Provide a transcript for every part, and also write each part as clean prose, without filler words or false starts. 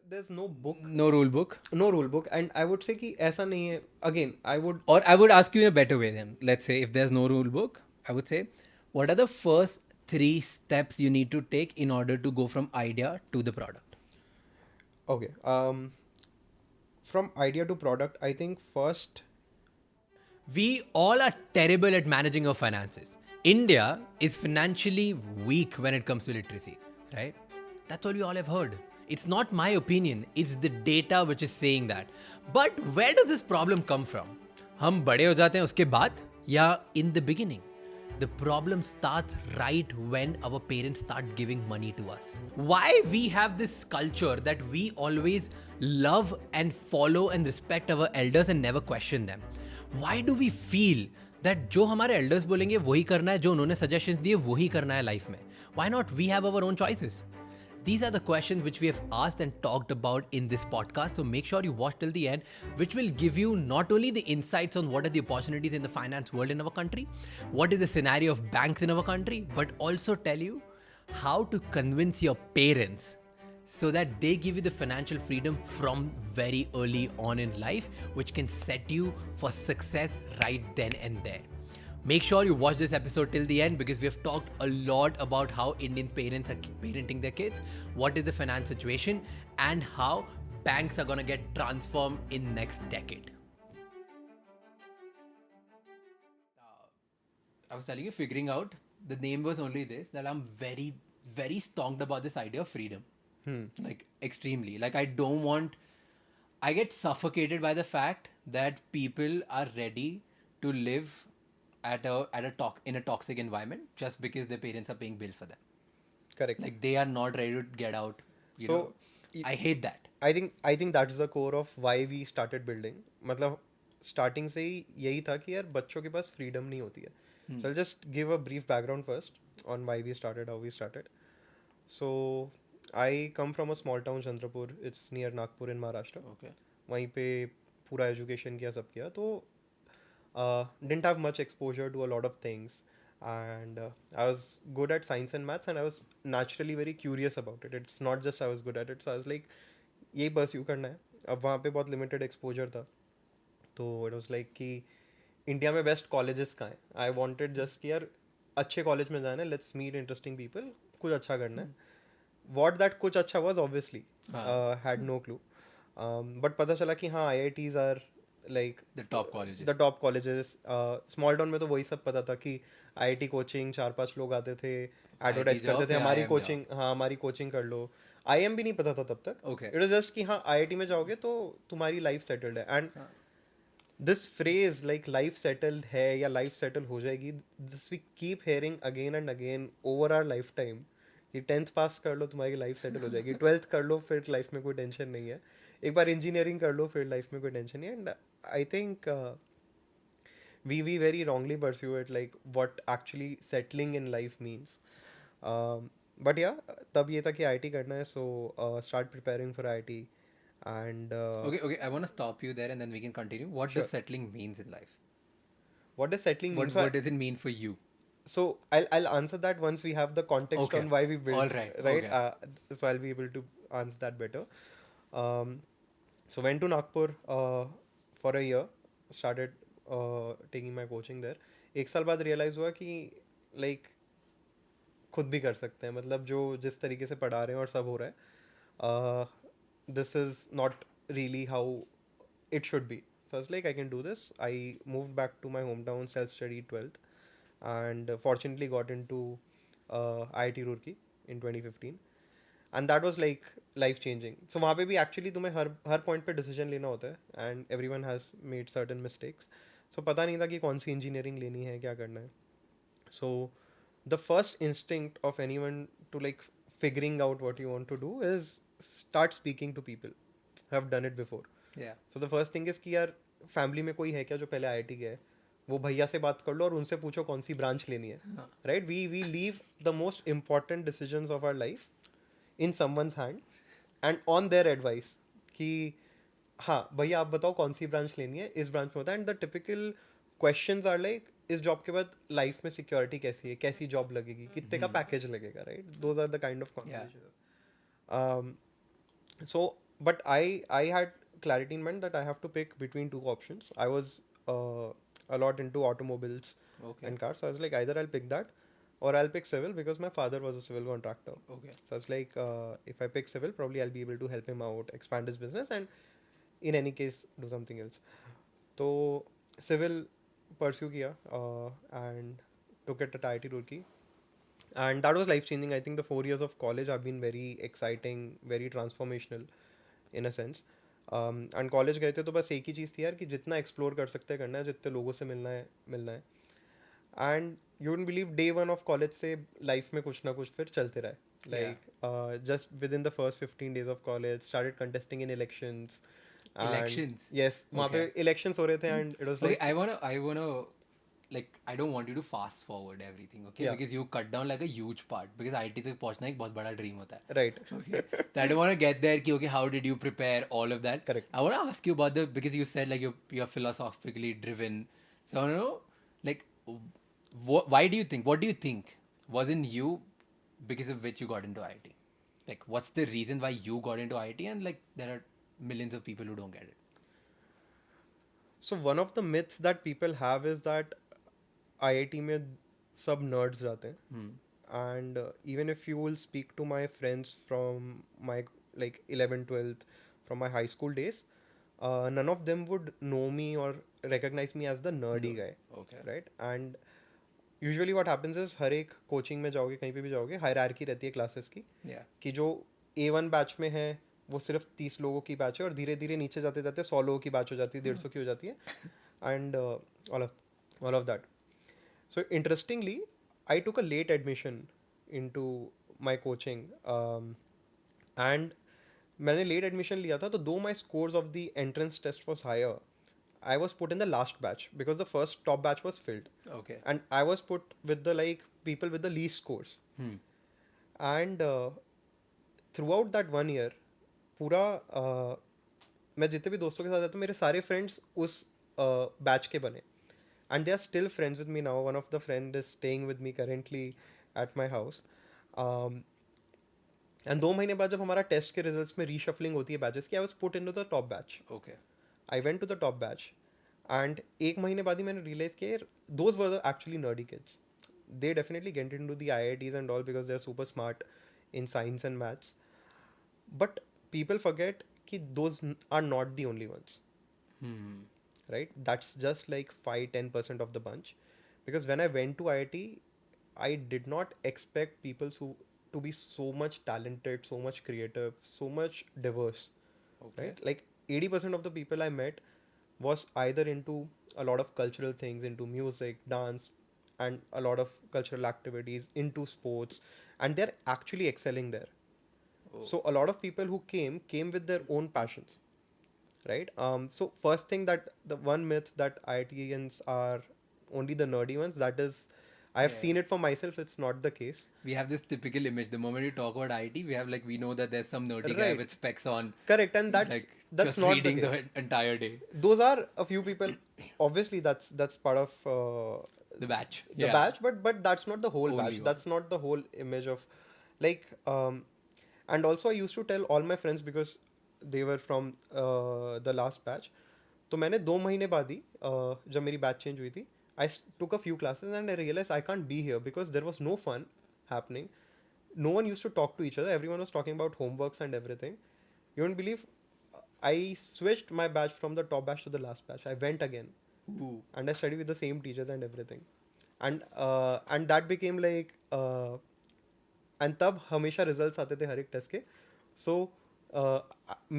there's no book, No rule book. no rule book, and I would say कि ऐसा नहीं है. Again, I would Or I would ask you in a better way then. Let's say if there's no rule book, I would say, what are the first 3 steps you need to take in order to go from idea to the product? okay. From idea to product, I think first. We all are terrible at managing our finances. India is financially weak when it comes to literacy, right? That's all we all have heard. It's not my opinion, it's the data which is saying that. But where does this problem come from? हम बड़े हो जाते हैं उसके बाद या in the beginning? The problem starts right when our parents start giving money to us. Why we have this culture that we always love and follow and respect our elders and never question them? Why do we feel that जो हमारे elders बोलेंगे वही करना है, जो उन्होंने suggestions दिए वही करना है life में? Why not we have our own choices? These are the questions which we have asked and talked about in this podcast. So make sure you watch till the end, which will give you not only the insights on what are the opportunities in the finance world in our country, what is the scenario of banks in our country, but also tell you how to convince your parents so that they give you the financial freedom from very early on in life, which can set you for success right then and there. Make sure you watch this episode till the end because we have talked a lot about how Indian parents are parenting their kids, what is the finance situation, and how banks are going to get transformed in next decade. I was telling you, figuring out the name was only this, that I'm very, very stoned about this idea of freedom. Like, extremely. Like, I get suffocated by the fact that people are ready to live in a toxic environment just because their parents are paying bills for them. Correct. Like, they are not ready to get out. You So, know, I hate that. I think that is the core of why we started building. मतलब starting से ही यही था कि यार बच्चों के पास freedom नहीं होती है. So I'll just give a brief background first on why we started, how we started. So I come from a small town Chandrapur. It's near Nagpur in Maharashtra. Okay. वहीं पे पूरा एजुकेशन किया सब किया तो didn't have much exposure to a lot of things, and I was good at science and maths, and I was naturally very curious about it. It's not just I was good at it, so I was like यही pursue करना है. अब वहाँ पे बहुत limited exposure था तो it was like कि इंडिया में बेस्ट कॉलेजेस कहाँ हैं. आई वांटेड जस्ट कि यार अच्छे कॉलेज में जाना है, लेट्स मीट इंटरेस्टिंग पीपल, कुछ अच्छा करना है. वॉट दैट कुछ अच्छा was obviously had no clue, but पता चला कि हाँ IITs are like The top colleges. The top colleges. Small town में तो वही सब पता था कि आई आई टी कोचिंग 4-5 लोग आते थे, एडवर्टाइज जाओ, करते थे फिर हमारी IIM कोचिंग, हाँ हमारी कोचिंग कर लो. आई एम भी नहीं पता था तब तक. Okay. इट वाज जस्ट कि हाँ आई आई टी में जाओगे तो तुम्हारी लाइफ सेटल्ड है. And this phrase like life settled है या लाइफ सेटल हो जाएगी, this we keep hearing again and again over our life time कि 10th पास कर लो तुम्हारी लाइफ सेटल हो जाएगी, 12th कर लो फिर लाइफ में कोई टेंशन नहीं है, एक बार इंजीनियरिंग कर लो फिर लाइफ में कोई टेंशन नहीं है. And I think we very wrongly pursue it like what actually settling in life means. But yeah, तब ये था कि IIT करना है, so start preparing for IIT. And Okay, I want to stop you there and then we can continue. What Sure. does settling means in life? what does settling mean? What does it mean for you? So I'll answer that once we have the context Okay. on why we built. All right, Right. okay. So I'll be able to answer that better. Um, so went to Nagpur for a year. Started taking my coaching there. एक साल बाद realize हुआ कि like खुद भी कर सकते हैं, मतलब जो जिस तरीके से पढ़ा रहे हैं और सब हो रहा है, this is not really how it should be. So I was like, I can do this. I moved back to my hometown, self-studied 12th, and fortunately got into IIT Roorkee in 2015. And that was like life changing. So वहाँ पे भी actually तुम्हें हर point पे decision लेना होता है, and everyone has made certain mistakes. So पता नहीं था कि कौन सी engineering लेनी है, क्या करना है. So the first instinct of anyone to like figuring out what you want to do is start speaking to people who have done it before. Yeah. So the first thing is कि यार family में कोई है क्या जो पहले IIT गया है, वो भैया से बात कर लो और उनसे पूछो कौन सी ब्रांच लेनी है. Right, we leave the most important decisions of our life in someone's hand and on their advice कि हाँ भैया आप बताओ कौन सी ब्रांच लेनी है, इस ब्रांच में होता है. And the typical questions are like इस जॉब के बाद लाइफ में सिक्योरिटी कैसी है, कैसी जॉब लगेगी, कितने का पैकेज लगेगा. Right, those are the kind of conversation. So, but I had clarity in mind that I have to pick between two options. I was a lot into automobiles Okay. and cars, so I was like, either I'll pick that or I'll pick civil because my father was a civil contractor. Okay. So I was like, if I pick civil, probably I'll be able to help him out, expand his business, and in any case, do something else. So civil pursue किया and took it at IIT Roorkee, and that was life changing. I think the 4 years of college have been very exciting, very transformational in a sense. And college गए थे तो बस एक ही चीज़ थी यार कि जितना एक्सप्लोर कर सकते हैं करना है, जितने लोगों से मिलना है and you wouldn't believe day one of college से लाइफ में कुछ ना कुछ फिर चलते रहे like just with in the first 15 days of college started contesting in elections and Elections. Yes वहाँ पे Okay. इलेक्शंस हो रहे थे and it was Okay, like I wanna, like, I don't want you to fast forward everything, okay? या Because you cut down like a huge part. Because IT तक पहुंचना एक बहुत बड़ा dream होता है. Right Okay. So I don't want to get there. Ki, okay, how did you prepare all of that? Correct. I want to ask you about because you said like you're philosophically driven. So I want to know, like, why do you think? What do you think was in you because of which you got into IT? Like, what's the reason why you got into IT? And like, there are millions of people who don't get it. So one of the myths that people have is that IIT में सब nerds रहते हैं and even if you will speak to my friends from my like 11th 12th from my high school days, none of them would know me or recognize me as the nerdy guy, Okay. right? And usually what happens is हर एक coaching में जाओगे कहीं पे भी जाओगे hierarchy रहती है classes की Yeah. कि जो A1 बैच में है वो सिर्फ 30 लोगों की बैच है और धीरे धीरे नीचे जाते जाते 100 लोगों की बैच हो जाती है 150 की हो जाती है and all of that. So interestingly, I took a late admission into my coaching, and मैंने late admission लिया था तो though my scores of the entrance test was higher, I was put in the last batch because the first top batch was filled, Okay. and I was put with the like people with the least scores. And throughout that 1 year, पूरा मैं जितने भी दोस्तों के साथ था मेरे सारे फ्रेंड्स उस बैच के बने and they are still friends with me now. One of the friend is staying with me currently at my house. And 2 महीने बाद जब हमारा टेस्ट के रिजल्ट्स में रीशफलिंग होती है बैचेस की, I was put into the top batch. Okay. I went to the top batch and एक महीने बाद ही मैंने रियलाइज किया those were actually nerdy kids. They definitely get into the IITs and all because they're super smart in science and maths. But people forget कि those are not the only ones. Right? That's just like 5-10% of the bunch. Because when I went to IIT, I did not expect people to be so much talented, so much creative, so much diverse. Okay. Right? Like 80% of the people I met was either into a lot of cultural things, into music, dance, and a lot of cultural activities, into sports, and they're actually excelling there. Oh. So a lot of people who came with their own passions, right? So first thing, that the one myth that IITians are only the nerdy ones, that is, I have Yeah. seen it for myself. It's not the case. We have this typical image. The moment you talk about IT, we have like we know that there's some nerdy guy Right. with specs on. Correct, and He's, that's like that's just not reading the the case. entire day. Those are a few people. Obviously, that's part of The batch. the batch, but that's not the whole Only batch. one. That's not the whole image of like and also I used to tell all my friends because they were from the last batch. तो मैंने 2 महीने बाद ही जब मेरी batch change हुई थी आई took a few classes and I realized I can't be here because there was no fun happening. No one used to talk to each other. Everyone was talking about homeworks and everything. You won't believe, I switched my batch from the top batch to the last batch. I went again Ooh. and I studied with the same teachers and everything. And that became like and तब हमेशा results आते थे हर एक test के. So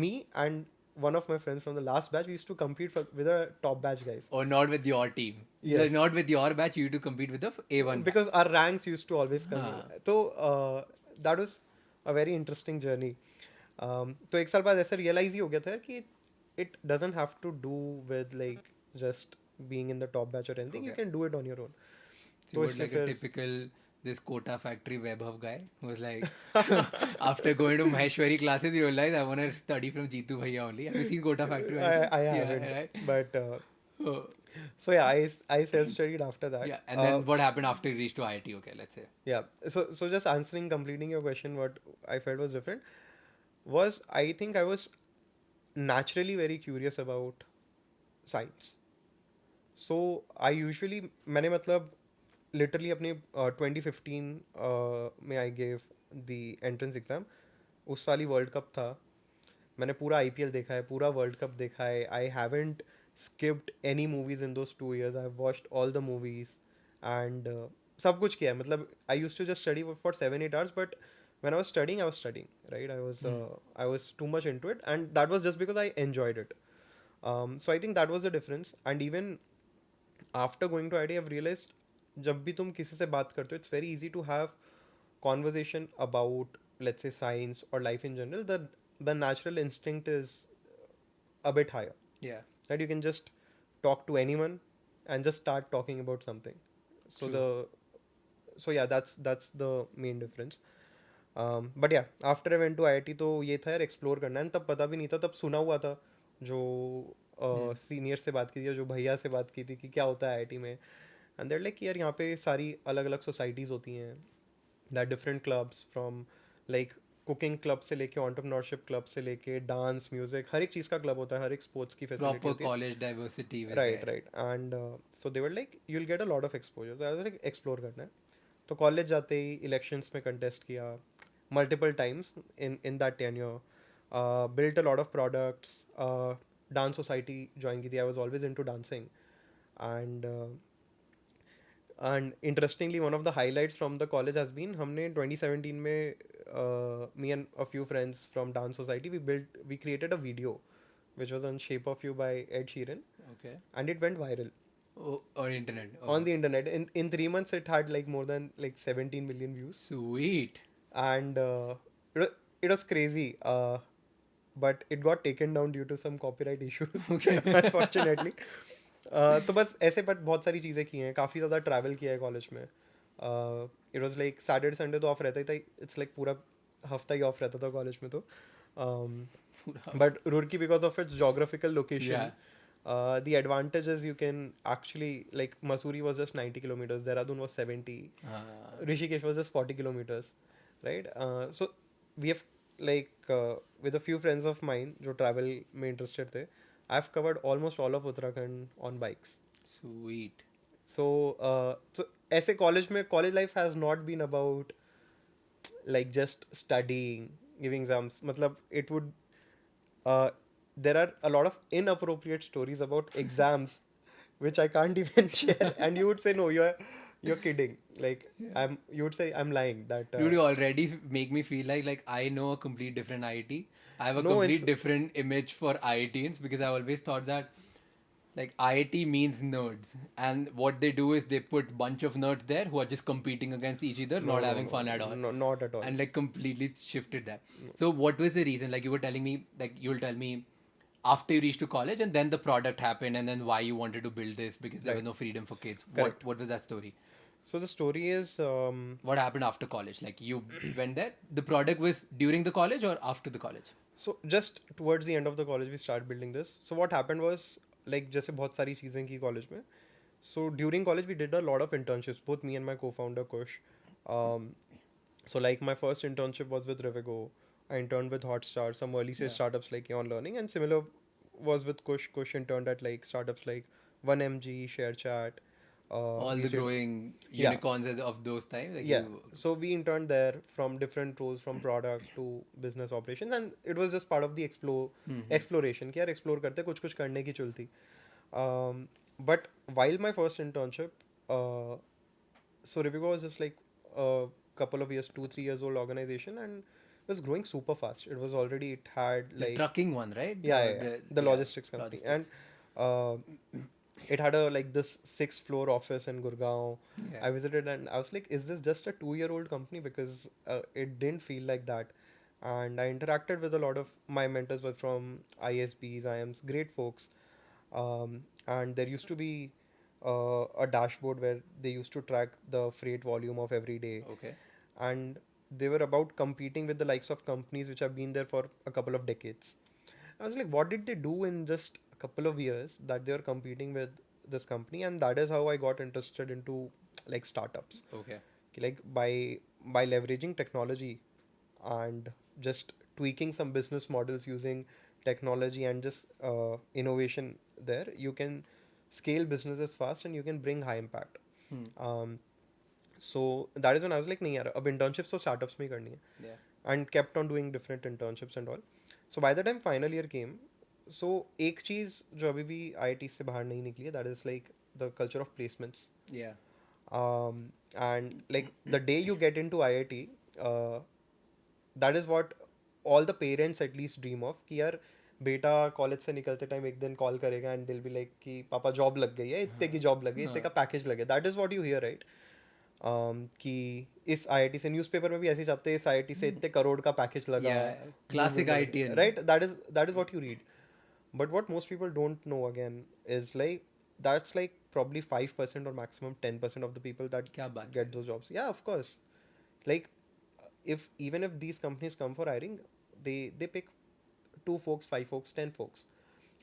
me and one of my friends from the last batch, we used to compete with the top batch guys Or not with your team. Yes. Like, not with your batch. You used to compete with the A1 batch. because our ranks used to always come. हाँ. So that was a very interesting journey. तो एक साल बाद ऐसा realize ही हो गया था कि it doesn't have to do with like just being in the top batch or anything. You Okay. can do it on your own. So you were इसलिए like a फिर- typical this quota factory Vaibhav guy who was like after going to Maheshwari classes you realize I want to study from Jeetu Bhaiya only. Have you seen Quota Factory? I Yeah, haven't, right? but Oh. so yeah, I self-studied after that. Yeah, and then what happened after you reached to IIT? Okay, let's say. Yeah. So just completing your question, what I felt was different was I think I was naturally very curious about science. So I usually मैंने मतलब literally अपने 2015 में I gave the entrance exam. उस साल ही world cup था. मैंने पूरा IPL देखा है, पूरा वर्ल्ड कप देखा है. I haven't skipped any movies in those 2 years. I have watched all the movies and सब कुछ किया है. मतलब I used to just study for 7-8 hours, but when I was studying, I was studying, right? I was too much into it, and that was just because I enjoyed it. So I think that was the difference. And even after going to IT, I've realized जब भी तुम किसी से बात करते हो, it's very easy to have conversation about, let's say, science or life in general. The natural instinct is a bit higher, Yeah. that you can just talk to anyone and just start talking about something. So True. so yeah, that's the main difference. But yeah, after I went to IIT, तो ये था यार explore करना है. तब पता भी नहीं था, तब सुना हुआ था जो सीनियर से बात की थी, जो भैया से बात की थी कि क्या होता है आईआईटी में. एंड देयर लाइक यार यहाँ पे सारी अलग अलग सोसाइटीज़ होती हैं, that different clubs from like cooking club से लेके एंटरप्रेन्योरशिप क्लब से लेके डांस म्यूजिक, हर एक चीज़ का क्लब होता है, हर एक स्पोर्ट्स की फैसिलिटी Proper होती है. college diversity was right there. Right. And so they were like you will get a lot of exposure. तो लाइक एक्सप्लोर करना है. तो कॉलेज जाते ही इलेक्शंस में कंटेस्ट किया multiple times in that tenure. Built a lot of products. Dance society join की थी. I was always into dancing. And and interestingly, one of the highlights from the college has been हमने 2017 में me and a few friends from dance society, we created a video which was on Shape of You by Ed Sheeran, Okay. and it went viral Oh, or internet. on Oh. the internet. In 3 months it had like more than like 17 million views. Sweet. And it was crazy, but it got taken down due to some copyright issues. Okay. Unfortunately. तो बस ऐसे but बहुत सारी चीज़ें की हैं, काफ़ी ज़्यादा ट्रैवल किया है कॉलेज में. It was like Saturday Sunday तो ऑफ रहता ही था. इट्स लाइक पूरा हफ्ता ही ऑफ रहता था कॉलेज में. तो but Roorkee, because of its geographical location, the advantage is you can actually, like, Masuri was just 90 kilometers, Dehradun was 70, Rishikesh was just 40 kilometers, right? So we have like with a few friends of mine जो travel में interested थे, I've covered almost all of Uttarakhand on bikes. Sweet. So ऐसे college में, college life has not been about like just studying, giving exams. मतलब it would uh, there are a lot of inappropriate stories about exams which I can't even share, and you would say no, you're kidding. Like, Yeah. you would say I'm lying. That Dude, you already make me feel like I know a complete different IIT. I have a No, it's complete different image for IITians because I always thought that like IIT means nerds, and what they do is they put bunch of nerds there who are just competing against each other, no, not no, having no, fun at all, no, not at all. and like completely shifted that. So what was the reason? Like you were telling me, like you'll tell me after you reached to college, and then the product happened, and then why you wanted to build this because there was Right. no freedom for kids. Correct. What was that story? So the story is What happened after college? Like you went there. The product was during the college or after the college? so just towards the end of the college we start building this. So what happened was, like, जैसे बहुत सारी चीज़ें की college में. So during college we did a lot of internships, both me and my co-founder Kush. Um, so like my first internship was with Revigo. I interned with Hotstar, some early stage Yeah. startups like Eon Learning, and similar was with Kush. Kush interned at like startups like 1MG, ShareChat. All we the did- growing Yeah. unicorns of those times. Like yeah. you, So we interned there from different roles, from product to business operations, and it was just part of the exploration. कि यार explore करते कुछ कुछ करने की चुल थी. But while my first internship, so Revigo was just like a couple of years, 2-3 years old organization, and it was growing super fast. It was already, it had the like, trucking one, right? the logistics company, logistics. and it had a like this 6th floor office in Gurgaon. Yeah. I visited and I was like, is this just a 2-year-old company? Because it didn't feel like that. And I interacted with a lot of my mentors were from ISBs, IMs, great folks. And there used to be a dashboard where they used to track the freight volume of every day. Okay. And they were about competing with the likes of companies which have been there for a couple of decades. I was like, what did they do in just a couple of years that they were competing with this company? And that is how I got interested into like startups. Okay. Like by leveraging technology and just tweaking some business models using technology and just innovation there, you can scale businesses fast and you can bring high impact. um, so that is when I was like, नहीं यार अब internships तो startups में ही करनी है, Yeah. and kept on doing different internships and all. So by the time final year came, so एक चीज़ जो अभी भी IIT से बाहर नहीं निकली है, that is like the culture of placements. Yeah. And like the day you get into IIT, uh, that is what all the parents at least dream of, कि यार बेटा कॉलेज से निकलते टाइम एक दिन कॉल करेगा एंड दिल B like कि पापा जॉब लग गई है, इतने की जॉब लग गई, इतने का पैकेज लगे. That is what you here, right? कि इस आईआईटी से, न्यूज़पेपर में भी ऐसे ही छापते हैं, इस आईआईटी से इतने करोड़ का पैकेज लगा. Yeah, classic IITian. Right? That is what you read. But what most people don't know again is like that's like probably 5% or maximum 10% of the people that क्या बात get those jobs. Yeah, of course. Like if these companies come for hiring, they pick 2 folks, 5 folks, 10 folks,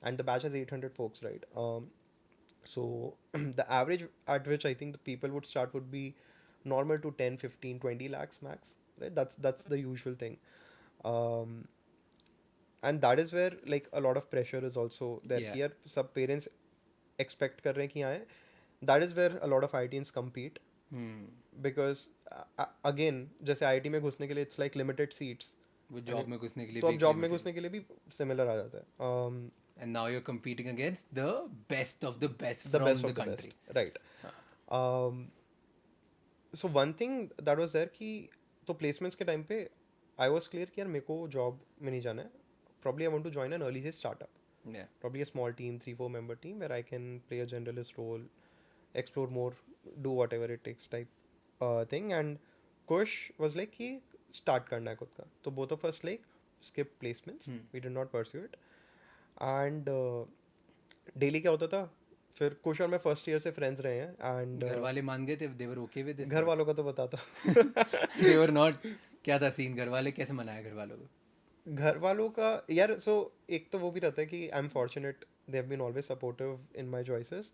and the batch has 800 folks, right? So the average at which I think the people would start would be normal to 10, 15, 20 lakhs max, right? That's the usual thing. Um, and that is where like a lot of pressure is also there. Yeah. Here सब parents expect कर रहे हैं कि आए. That is where a lot of IITians compete, because again जैसे IIT में घुसने के लिए it's like limited seats, वो जॉब में घुसने के लिए तो भी अब जॉब में limited. घुसने के लिए भी similar आ जाता है. And now you're competing against the best of the best The from best the of the country. best, right? So one thing that was there कि तो placements के time पे I was clear कि यार मेरे को job में नहीं जाना है. Probably I want to join an early stage startup. Yeah. Probably a small team, 3-4 member team where I can play a generalist role, explore more, do whatever it takes type thing. And Kush was like कि start करना है खुद का. तो both of us like skip placements. We did not pursue it. And daily क्या होता था, फिर कुश और मैं फर्स्ट ईयर से फ्रेंड्स रहे हैं. एंड घर वाले मान गए थे, they were okay with this. घर वालों का तो पता था. They were not. क्या था सीन? घर वाले कैसे मनाया घर वालों को? घर वालों का यार, सो एक तो वो भी रहता है कि I am fortunate, they have been always supportive in my choices.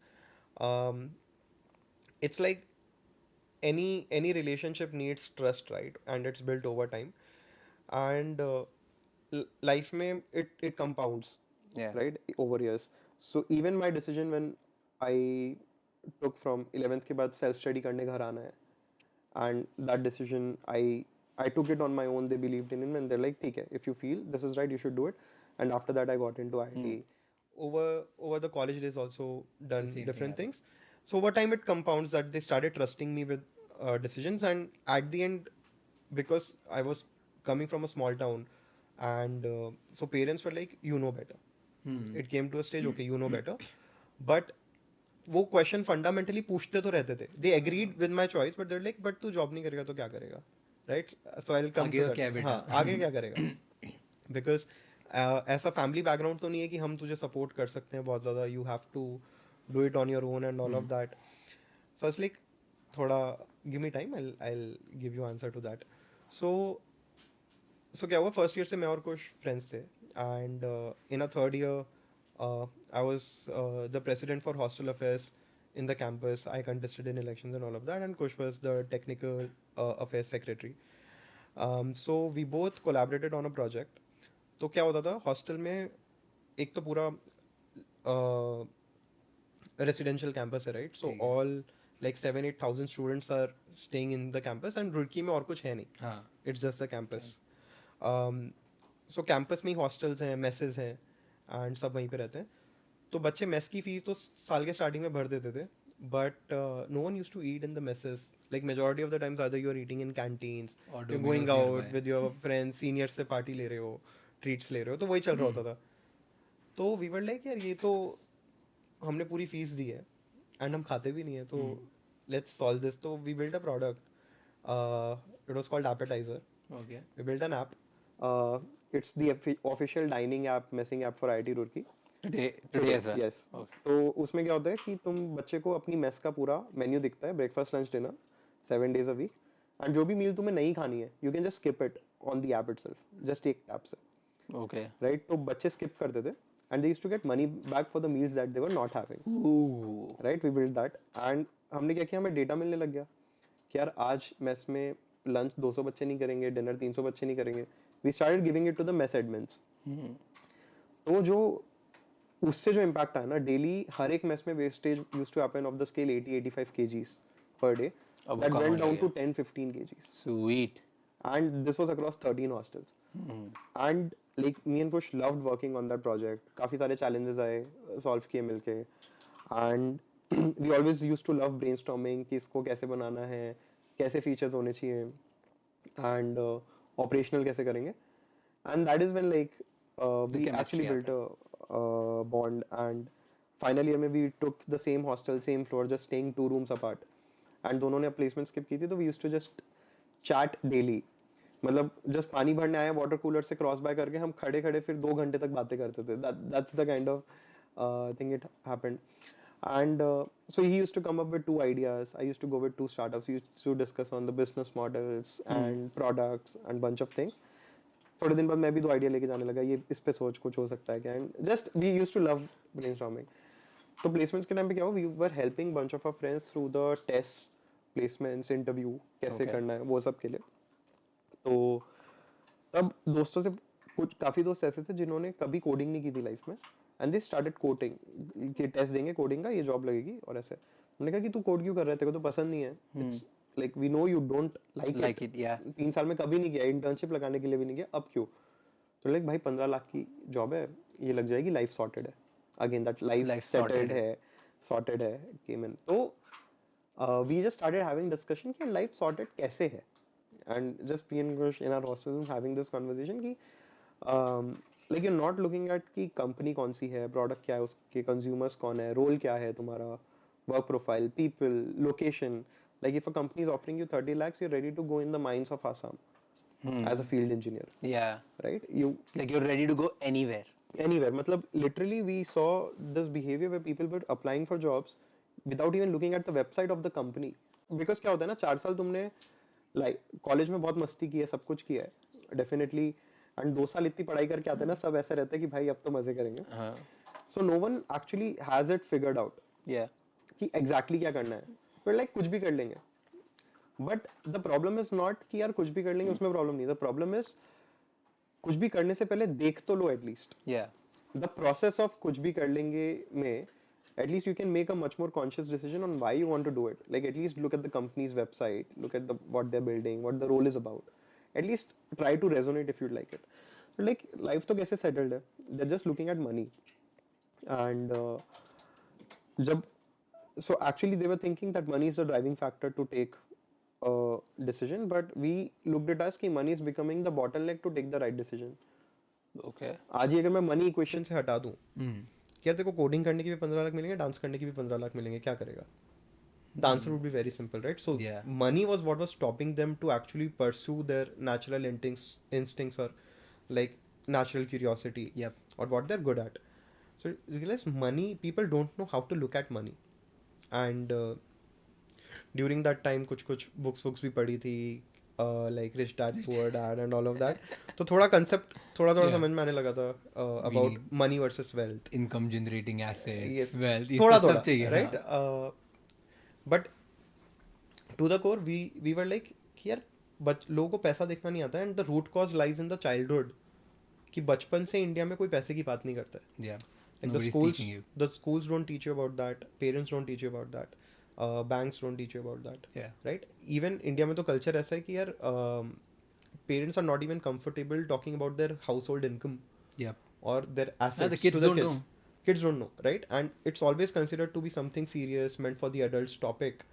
It's like any relationship needs trust, right? And it's built over time. And life में it compounds, Yeah. right, over years. So even my decision when I took from 11th के बाद self study करने घर आना है, and that decision I took it on my own. They believed in it and they're like, ठीक है, if you feel this is right, you should do it. And after that I got into IIT. Over the college days also done same thing different happened. things. So over time it compounds that they started trusting me with decisions. And at the end, because I was coming from a small town, and so parents were like, you know better. It came to a stage, okay, you know better. But वो question fundamentally पूछते तो रहते थे. They agreed with my choice, but there like, but तू job नहीं करेगा तो क्या करेगा, right? So I will come आगे टू क्या है बेटा? हाँ, आगे क्या करेगा? बिकॉज ऐसा फैमिली बैकग्राउंड तो नहीं है कि हम तुझे सपोर्ट कर सकते हैं बहुत ज़्यादा. You have to do it on your own and all of that. So it's like थोड़ा give me time, I will give you answer to that. So क्या हुआ, फर्स्ट ईयर से मैं और कुछ फ्रेंड्स थे. And in a third year I was the president for hostel affairs in the campus. I contested in elections and all of that, and Kush was the technical affairs secretary. So we both collaborated on a project. तो क्या होता था hostel में, एक तो पूरा residential campus है, right? So all like 7,000-8,000 students are staying in the campus, and Roorkee में और कुछ है नहीं. हाँ. It's just the campus. So campus में ही hostels हैं, messes हैं, and सब वहीं पे रहते हैं. तो बच्चे मेस की फीस तो साल के स्टार्टिंग में भर देते थे, but no one used to eat in the messes. Like majority of the times either you are eating in canteens, you are going out with your friends, seniors से party ले रहे हो, ट्रीट्स ले रहे हो, तो वही चल रहा होता था. तो वी वर लाइक यार ये तो हमने पूरी फीस दी है एंड हम खाते भी नहीं है, तो लेट्स सॉल्व दिस. तो we build a product. It was called appetizer. Okay. We built an app. It's the official dining app, messing app for IIT Roorkee. Today as well. Yes. Okay. तो उसमें क्या होता है कि तुम बच्चे को अपनी मेस का पूरा मेन्यू दिखता है, breakfast lunch dinner, 7 days a week. And जो भी मील तुम्हें नहीं खानी है, you can just skip it on the app itself, just एक टैप से, Okay. राइट? तो बच्चे स्किप करते थे and they used to get money back for the meals that they were not having, Ooh. Right? We build that. And हमने क्या किया, हमें डेटा मिलने लग गया कि यार आज मेस में लंच 200 बच्चे नहीं करेंगे, डिनर 300 बच्चे नहीं करेंगे, we started giving it to the mess admins. तो जो उससे जो इम्पैक्ट आया ना, डेली हर एक मेस में wastage used to happen of the scale 80-85 kgs per day. अब वो That कम went होने down लगे. to 10-15 kgs. Sweet. And this was across 13 hostels. And like me and Kush loved working on that project. काफी सारे challenges आए solve किए मिलके. And we always used to love brainstorming कि इसको कैसे बनाना है, कैसे features होने चाहिए, and operational कैसे करेंगे. And that is when like we chemistry actually built a bond. And final year में we took the same hostel, same floor, just staying 2 rooms apart. And दोनों ने प्लेसमेंट स्किप की थी, तो we used to just chat daily. मतलब just पानी भरने आए, वाटर कूलर से क्रॉस बाय करके हम खड़े खड़े फिर 2 घंटे तक बातें करते थे. That's the kind of thing it happened. And so he used to come up with 2 ideas. I used to go with 2 startups. We used to discuss on the business models and products and bunch of things. थोड़े दिन बाद मैं भी 2 idea लेके जाने लगा, ये इस पे सोच कुछ हो सकता है क्या. And just we used to love brainstorming. तो प्लेसमेंट्स के टाइम पे क्या हुआ, we were helping bunch of our friends through the test, placements, interview कैसे करना है वो सब के लिए. तो तब दोस्तों से कुछ काफ़ी दोस्त ऐसे थे जिन्होंने कभी कोडिंग नहीं की थी लाइफ में. एंड दे स्टार्टेड कोडिंग कि टेस्ट देंगे कोडिंग का, ये जॉब लगेगी और ऐसे. हमने कहा कि तू कोड क्यों कर रहा है, तेरे को तो पसंद नहीं है. It's like we know you don't like it. 3 साल में कभी नहीं किया, इंटर्नशिप लगाने के लिए भी नहीं किया, अब क्यों. तो लाइक भाई 15 लाख की जॉब है, ये लग जाएगी, लाइफ सॉर्टेड है. अगेन दैट लाइफ सेटल्ड है, सॉर्टेड है, केम इन. तो we just started having discussion कि लाइफ सॉर्टेड कैसे है. And just me and Kush in our hostel having this conversation कि like you're not looking at कि company कौन सी है, product क्या है, उसके consumers कौन है, role क्या है तुम्हारा, work profile, people, location. Like if a company is offering you 30 lakhs, you're ready to go in the mines of Assam as a field engineer. Yeah. Right? Like you're ready to go anywhere. Anywhere. मतलब literally we saw this behavior where people were applying for jobs without even looking at the website of the company. Because क्या होता है ना, 4 साल तुमने like college में बहुत मस्ती की है, सब कुछ किया है डेफिनेटली. एंड 2 साल इतनी पढ़ाई करके आते हैं ना, सब ऐसे रहते हैं कि भाई अब तो मजे करेंगे. So no one actually has it figured out कि एग्जैक्टली क्या करना है. फिर लाइक कुछ भी कर लेंगे. But the problem is not कि यार कुछ भी कर लेंगे, उसमें प्रॉब्लम नहीं. द प्रॉब्लम इज कुछ भी करने से पहले देख तो लो एटलीस्ट. द प्रोसेस ऑफ कुछ भी कर लेंगे में at least you can make a much more conscious decision on why you want to do it. Like at least look at the company's website, look at what they're building, what the role is about. At least try to resonate if you'd like it. But like life तो कैसे settled है? They're just looking at money. And so actually they were thinking that money is the driving factor to take a decision, but we looked at as कि money is becoming the bottleneck to take the right decision. Okay. आज ही अगर मैं money equation से हटा दूँ, क्या तेरे को कोडिंग करने के भी 15 लाख मिलेंगे, डांस करने के भी 15 लाख मिलेंगे, क्या करेगा? The answer would be very simple, right? So money was what was stopping them to actually pursue their natural instincts or like natural curiosity or what they're good at. So realize money, people don't know how to look at money. And during that time कुछ books भी पढ़ी थी, like Rich Dad Poor Dad and all of that. तो थोड़ा concept थोड़ा समझ में आने लगा था about money versus wealth, income generating assets, wealth, थोड़ा right. But to the core we were like कि यार लोगों को पैसा देखना नहीं आता है. And the root cause lies in the childhood कि बचपन से इंडिया में कोई पैसे की बात नहीं करता है. Like the schools don't teach you about that, parents don't teach you about that, banks don't teach you about that. Right? Even India में तो culture ऐसा है कि यार parents are not even comfortable talking about their household income or their assets the kids to the don't kids. know. Kids don't know, right? And it's always considered to be something serious, meant for the adults topic.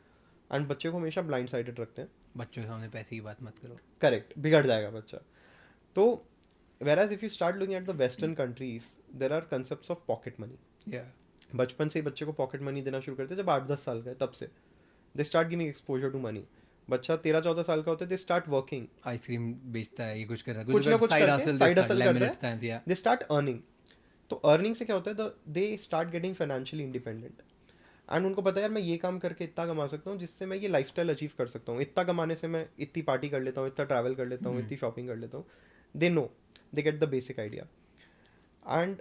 And बच्चे को हमेशा blindsided रखते हैं. बच्चों के सामने पैसे की बात मत करो. Correct. बिगड़ जाएगा बच्चा. तो whereas if you start looking at the Western countries, there are concepts of pocket money. बचपन से ही बच्चे को पॉकेट मनी देना शुरू करते हैं. जब 8-10 साल का है तब से they start giving exposure to money. बच्चा 13-14 साल का होता है, दे स्टार्ट वर्किंग, आइसक्रीम बेचता है, ये कुछ कर रहा है, कुछ ना कुछ साइड हसल करता है, दे स्टार्ट अर्निंग. तो अर्निंग से क्या होता है, they start getting financially independent. And उनको पता है यार मैं ये काम करके इतना कमा सकता हूँ जिससे मैं ये लाइफस्टाइल अचीव कर सकता हूँ. इतना कमाने से मैं इतनी पार्टी कर लेता हूँ, इतना ट्रैवल कर लेता हूँ, इतनी शॉपिंग कर लेता हूँ. They know, they get the basic idea. And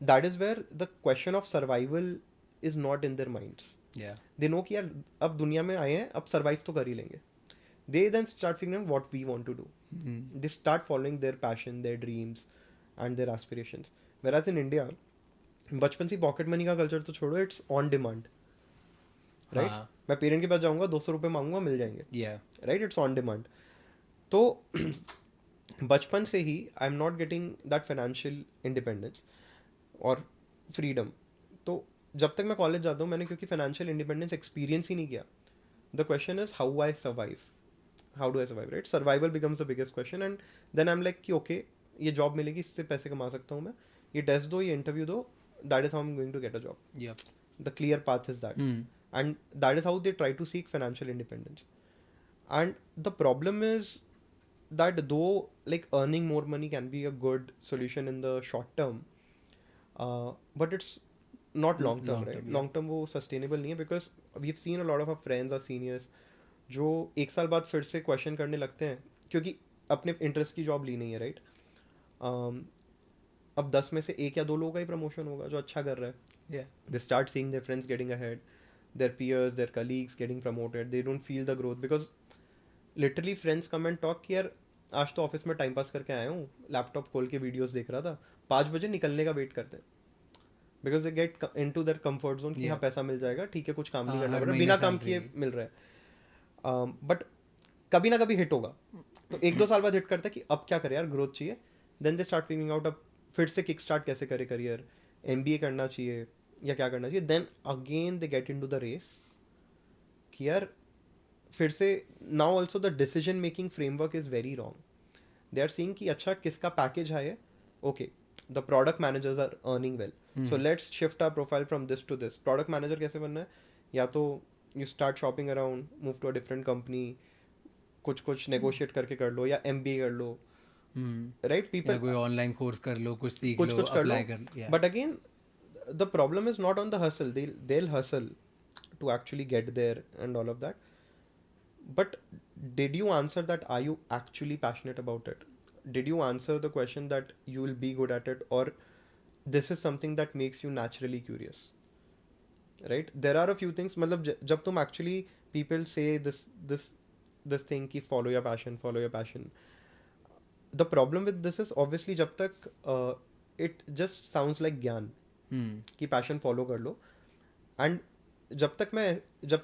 that is where the question of survival is not in their minds. They know कि यार अब दुनिया में आए हैं, अब सर्वाइव तो कर ही लेंगे. They then start figuring out what we want to do. They start following their passion, their dreams and their aspirations. Whereas in India, बचपन से पॉकेट मनी का कल्चर तो छोड़ो, इट्स ऑन डिमांड, राइट. हाँ. मैं पेरेंट के पास जाऊंगा, 200 रुपये मांगूंगा, मिल जाएंगे, Yeah. Right. It's on demand. तो बचपन से ही I am not getting that financial independence और फ्रीडम. तो जब तक मैं कॉलेज जाता हूँ, मैंने क्योंकि फाइनेंशियल इंडिपेंडेंस एक्सपीरियंस ही नहीं किया. The question is how I survive, how do I survive, right. Survival becomes the biggest question. And then I am like कि ओके, ये जॉब मिलेगी, इससे पैसे कमा सकता हूँ मैं, ये टेस्ट दो, ये इंटरव्यू दो, that is how I am going to get a job. Yep. The clear path is that. And that is how they try to seek financial independence. And the problem is that though like earning more money can be a good solution in the short term, but it's not long term, Long right? term, yeah. Long term वो sustainable नहीं है, because we've seen a lot of our friends or seniors जो एक साल बाद फिर से question करने लगते हैं, क्योंकि अपने इंटरेस्ट की जॉब ली नहीं है, राइट. अब 10 में से 1 या 2 लोगों का ही प्रमोशन होगा जो अच्छा कर रहा है. Yeah. They start seeing their friends getting ahead, their peers, their colleagues getting promoted. They don't feel the growth because literally friends come and talk कि यार आज तो ऑफिस में टाइम पास करके आया हूँ, लैपटॉप खोल के वीडियोस देख रहा था, 5 बजे निकलने का वेट करते हैं. Because they get into their comfort zone कि हाँ पैसा मिल जाएगा, ठीक है, कुछ काम नहीं हाँ, करना हर पड़ रहा, महीने बिना काम salary. किए मिल रहा है. बट कभी ना कभी हिट होगा, तो 1-2 साल बाद हिट करता है कि अब क्या करें यार, ग्रोथ चाहिए. Then they start figuring out अब फिर से किक स्टार्ट कैसे करे करियर, MBA करना चाहिए या क्या करना चाहिए. Then again they get into the race कि यार फिर से now also the decision making framework is very wrong. They are seeing कि अच्छा किसका पैकेज हाई है, okay the product managers are earning well, so let's shift our profile from this to this. Product manager कैसे बनना है, या तो you start shopping around, move to a different company, कुछ नेगोशिएट करके कर लो, या MBA कर लो, राइट. या पीपल कोई ऑनलाइन कोर्स कर लो, कुछ सीख कुछ लो, कुछ कर लो. अप्लाई कर. Yeah. But again, the problem is not on the hustle. They'll hustle to actually get there and all of that. But did you answer that? Are you actually passionate about it? Did you answer the question that you will be good at it, or this is something that makes you naturally curious? Right? There are a few things. मतलब जब तुम actually people say this thing कि follow your passion, follow your passion. The problem with this is obviously जब तक it just sounds like ज्ञान कि passion follow कर लो, and जब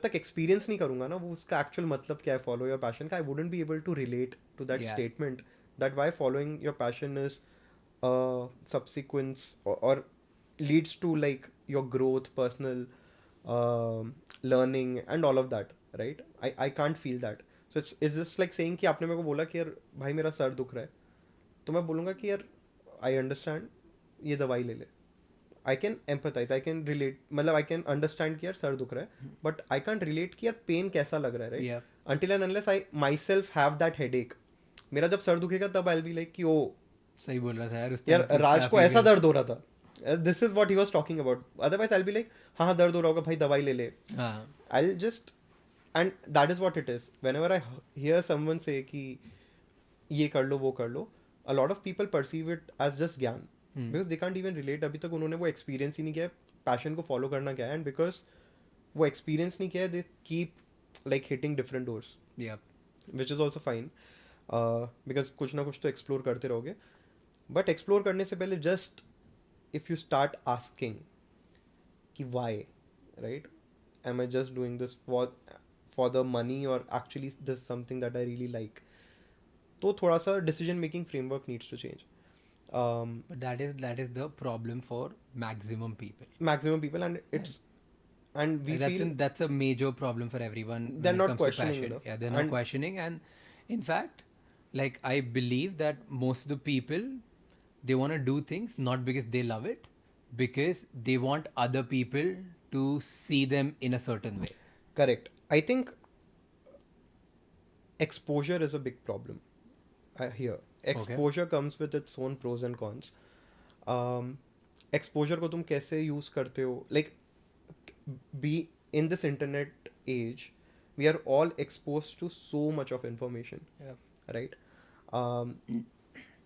तक एक्सपीरियंस नहीं करूंगा ना वो उसका एक्चुअल मतलब क्या है फॉलो योर पैशन का, I wouldn't be able to relate to that Yeah. Statement that why following your passion is subsequence or leads to like your growth, personal learning and all of that, right? I can't feel that. So it's just like saying कि आपने मेरे को बोला कि यार भाई मेरा sir दुख रहा है, तो मैं बोलूँगा कि यार आई अंडरस्टैंड, ये दवाई ले ले. I can empathize, I can relate, मतलब आई कैन अंडरस्टैंड कि यार सर दुख रहा है, बट आई कैंट रिलेट कि यार पेन कैसा लग रहा है, right. Yeah. Until and unless I my self have that headache, मेरा जब सर दुखेगा तब आई बी लाइक कि ओ सही बोल रहा था यार उस यार time पे राज क्या को feel ऐसा है. दर्द हो रहा था, this is what he was talking about. Otherwise I be like हाँ हाँ दर्द हो रहा होगा भाई, दवाई ले ले. हाँ. I'll just, and that is what it is. Whenever I hear someone say कि ये कर लो वो कर लो, a lot of people perceive it as just ज्ञान, because they can't even relate. अभी तक उन्होंने वो experience ही नहीं किया है पैशन को follow करना क्या है, and because वो experience नहीं किया है, they keep like hitting different doors, Yeah. which is also fine, because कुछ ना कुछ तो explore करते रहोगे. But explore करने से पहले just if you start asking कि why, right? Am I just doing this for the money, or actually this is something that I really like? तो थोड़ा सा decision making framework needs to change. But that is the problem for maximum people. Maximum people, and it's and we Like, feel that's a major problem for everyone. They're when it not comes to questioning passion. enough. Yeah, they're not And- questioning, and in fact, like I believe that most of the people, they want to do things not because they love it, because they want other people to see them in a certain way. correct. I think exposure is a big problem here. Exposure comes with its own pros and cons. Exposure को तुम कैसे use करते हो, like be in this internet age, we are all exposed to so much of information, right?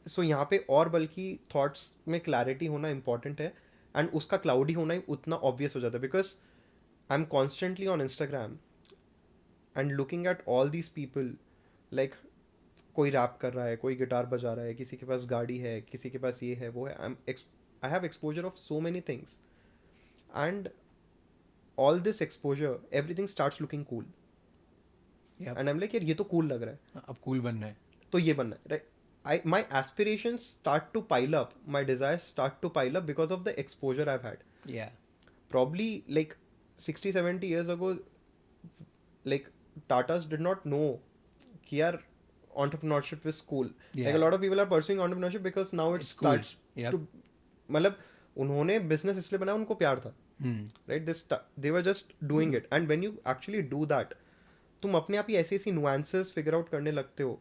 So यहाँ पे और बल्कि thoughts में clarity होना important है, and उसका cloudy होना ही उतना obvious हो जाता है, because I'm constantly on Instagram and looking at all these people, like कोई रैप कर रहा है, कोई गिटार बजा रहा है, किसी के पास गाड़ी है, किसी के पास ये है वो है. I have exposure of so many things, and all this exposure, everything starts looking cool. Yep. And I'm like, यार ये तो cool लग रहा है, अब cool बनना है. तो ये बनना है, right? My aspirations start to pile up, my desires start to pile up because of the exposure I've had. Yeah. Probably like 60-70 years ago, like Tatas did not know कि यार entrepreneurship is cool. Yeah. Like a lot of people are pursuing entrepreneurship because now it It's cool. starts Yep. to, मतलब उन्होंने business इसलिए बनाया, उनको प्यार था, right? They were just doing it, and when you actually do that, तुम अपने आप ही ऐसी ऐसी nuances figure out करने लगते हो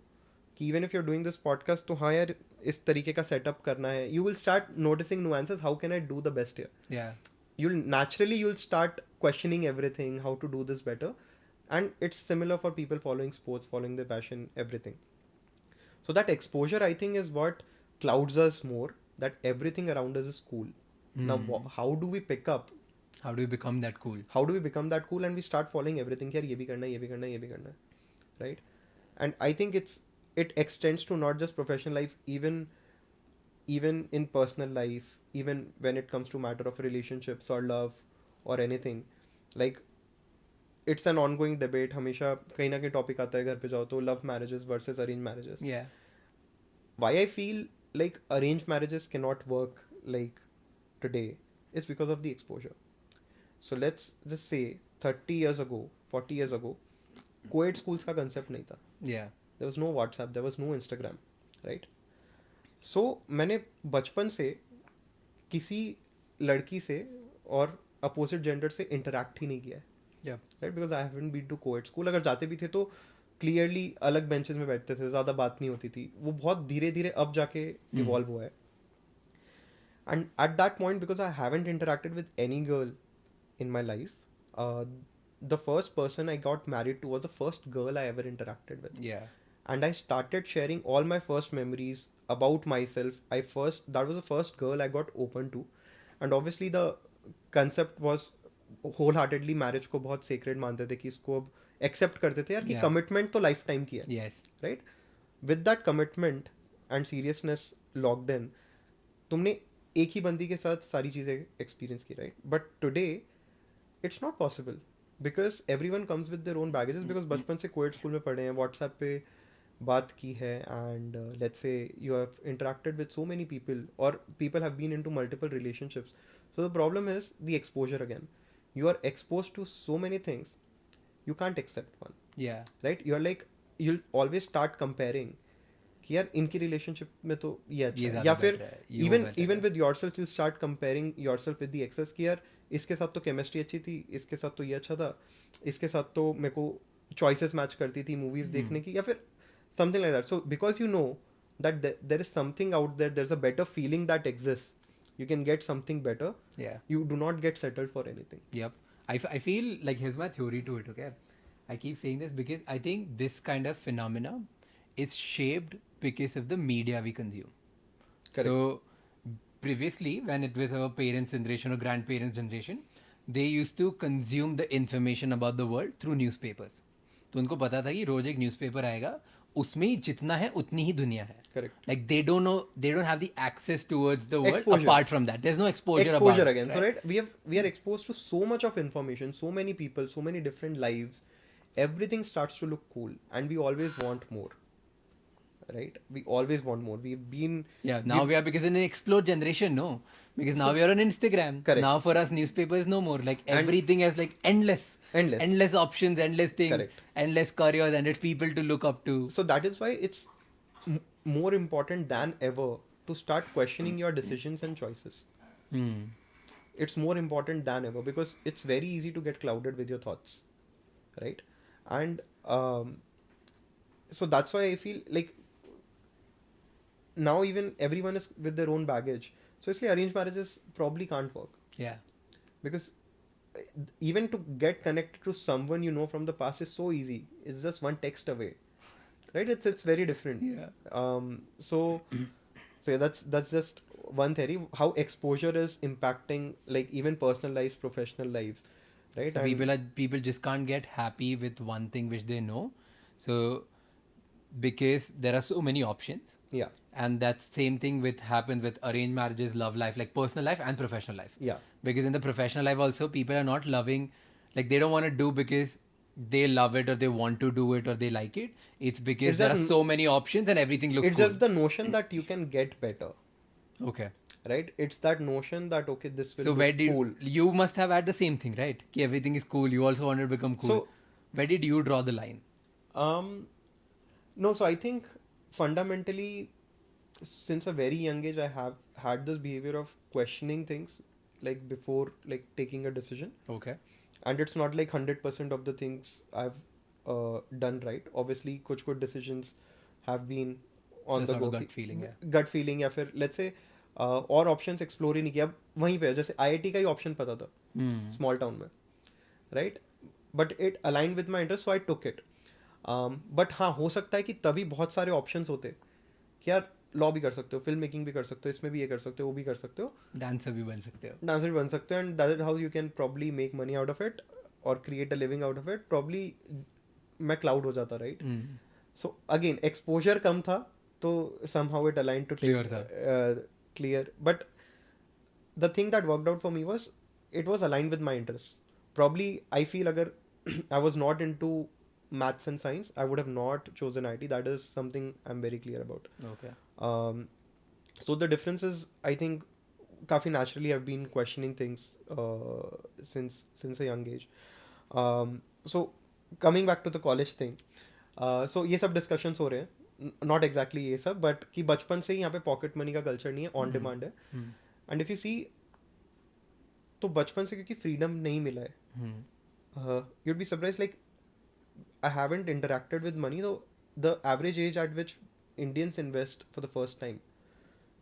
कि even if you're doing this podcast, तो हाँ यार इस तरीके का setup करना है. You will start noticing nuances. How can I do the best here? Yeah. You'll start questioning everything, how to do this better. And it's similar for people following sports, following their passion, everything. So that exposure, I think, is what clouds us more, that everything around us is cool. Now how do we pick up, How do you become that cool? how do we become that cool, and we start following everything? यार ये भी करना है, ये भी करना है, ये भी करना है, right? And I think it extends to not just professional life, even in personal life, even when it comes to matter of relationships or love or anything. Like it's an ongoing debate. हमेशा कहीं ना कहीं topic आता है घर पे जाओ तो, love marriages versus arranged marriages. Yeah. Why I feel like arranged marriages cannot work like today is because of the exposure. So let's just say 30 years ago, 40 years ago, co-ed schools का concept नहीं था. Yeah. There was no WhatsApp, there was no Instagram, right? So मैंने बचपन से किसी लड़की से और opposite gender से interact ही नहीं किया है, Yeah. right? Because I haven't been to co-ed school. अगर जाते भी थे तो clearly अलग benches में बैठते थे, ज़्यादा बात नहीं होती थी. वो बहुत धीरे धीरे अब जाके evolve हुआ है. And at that point, because I haven't interacted with any girl in my life, the first person I got married to was the first girl I ever interacted with. Yeah. And I started sharing all my first memories about myself. That was the first girl I got open to. And obviously the concept was wholeheartedly marriage को बहुत sacred मानते थे कि इसको अब accept करते थे यार कि Yeah. commitment तो lifetime की है, Yes. right? With that commitment and seriousness locked in, तुमने एक ही बंदी के साथ सारी चीज़ें experience की, right? But today it's not possible because everyone comes with their own baggages, because बचपन से co-ed school में पढ़े हैं, WhatsApp पे बात की है, and let's say you have interacted with so many people, or people have been into multiple relationships. So the problem is the exposure again. You are exposed to so many things, you can't accept one, Yeah. right? You're like, you'll always start comparing कि यार इनकी relationship में तो ये अच्छा ये है, ज़्यादा या फिर better है, ये वो इवन better इवन है. With yourself you start comparing yourself with the access कि यार इसके साथ तो केमिस्ट्री अच्छी थी, इसके साथ तो ये अच्छा था, इसके साथ तो मेरे को चॉइसेस मैच करती थी मूवीज देखने की, या फिर something like that. So because you know that there is something out there, there is a better feeling that exist, you can get something better, Yeah. you do not get settled for anything. Yep. I feel like here's my theory to it, okay? I keep saying this because I think this kind of phenomena is shaped because of the media we consume. Correct. So, previously, when it was our parents' generation or grandparents' generation, they used to consume the information about the world through newspapers. तो उनको पता था कि रोज एक newspaper आएगा, उसमें ही जितना है उतनी ही दुनिया है. Correct. Like they don't know, they don't have the access towards the world Exposure. apart from that. There's no exposure Exposure about again. it, So right, we are exposed to so much of information, so many people, so many different lives. Everything starts to look cool, and we always want more. Right? We always want more. We've been Yeah, now we are because in an explode generation, no. Because now we are on Instagram. Correct. Now for us, newspapers no more. Like everything is like endless. Endless. Options, endless things, Correct. endless careers, endless people to look up to. So that is why it's more important than ever to start questioning your decisions and choices. It's more important than ever because it's very easy to get clouded with your thoughts, right? And so that's why I feel like now even everyone is with their own baggage. So इसलिए arranged marriages probably can't work Yeah. because even to get connected to someone you know from the past is so easy. It's just one text away, right? It's very different. Yeah. So yeah, that's just one theory, how exposure is impacting like even personal lives, professional lives, right? So And people just can't get happy with one thing which they know. So because there are so many options. Yeah. And that's same thing with happens with arranged marriages, love life, like personal life and professional life. Yeah. Because in the professional life also, people are not loving, like they don't want to do because they love it or they want to do it or they like it. It's because It's there that are so many options and everything looks It's cool. just the notion that you can get better, Okay. right? It's that notion that okay, this will So where look did cool. you must have had the same thing, right? Ki everything is cool. You also wanted to become cool. So Where did you draw the line? No, so I think fundamentally, since a very young age, I have had this behavior of questioning things like before like taking a decision, Okay. and it's not like 100% of the things I've done right. Obviously, कुछ कुछ decisions have been on Just the out go. of gut feeling, yeah. Gut feeling या फिर let's say और options explore ही नहीं किया. अब वहीं पे जैसे IIT का ही option पता था small town में, right? But it aligned with my interest, so I took it. But हाँ, हो सकता है कि तभी बहुत सारे ऑप्शंस होते कि यार लॉ भी कर सकते हो, फिल्म मेकिंग भी कर सकते हो, इसमें भी ये कर सकते हो, वो भी कर सकते हो, डांसर भी बन सकते हो. डांसर भी बन सकते हो, and that is how you can probably make money out of it और create a living out of it. Probably मैं क्लाउड हो जाता, राइट? सो अगेन एक्सपोजर कम था तो somehow it align to Clear था. Clear. But the thing that worked out for me was it was aligned with my interest. Probably I feel अगर I was not into maths and science, I would have not chosen IT. That is something I'm very clear about. Okay. So the difference is, I think, काफ़ी naturally I've been questioning things since a young age. So coming back to the college thing, so ये सब discussions हो रहे हैं, not exactly ये सब, but कि बचपन से ही यहाँ पे pocket money का culture नहीं है, on demand है. And if you see, तो बचपन से क्योंकि freedom नहीं मिला है, you'd be surprised, like I haven't interacted with money, though the average age at which Indians invest for the first time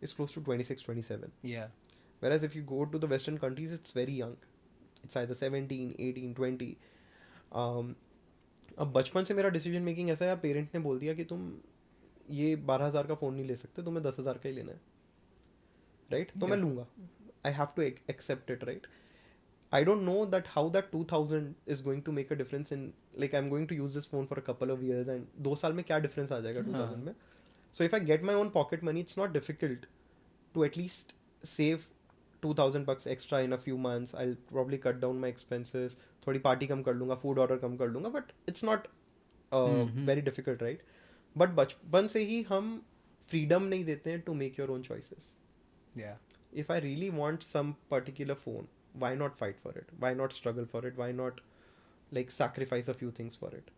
is close to 26, 27. Yeah. Whereas if you go to the Western countries, it's very young. It's either 17, 18, 20. अब बचपन से मेरा decision making ऐसा है, parent ने बोल दिया कि तुम ये 12,000 का फ़ोन नहीं ले सकते, तुम्हें 10,000 का ही लेना है, राइट? तो मैं लूँगा. I have to accept it, right? I don't know that how that 2000 is going to make a difference in, like I'm going to use this phone for a couple of years and 2 साल में क्या difference आ जाएगा 2000 में. So if I get my own pocket money, it's not difficult to at least save 2000 bucks extra in a few months. I'll probably cut down my expenses. थोड़ी party कम कर लूँगा, food order कम कर लूँगा, but it's not very difficult, right? But बचपन से ही हम freedom नहीं देते हैं to make your own choices. Yeah. If I really want some particular phone, why not fight for it? Why not struggle for it? Why not like sacrifice a few things for it?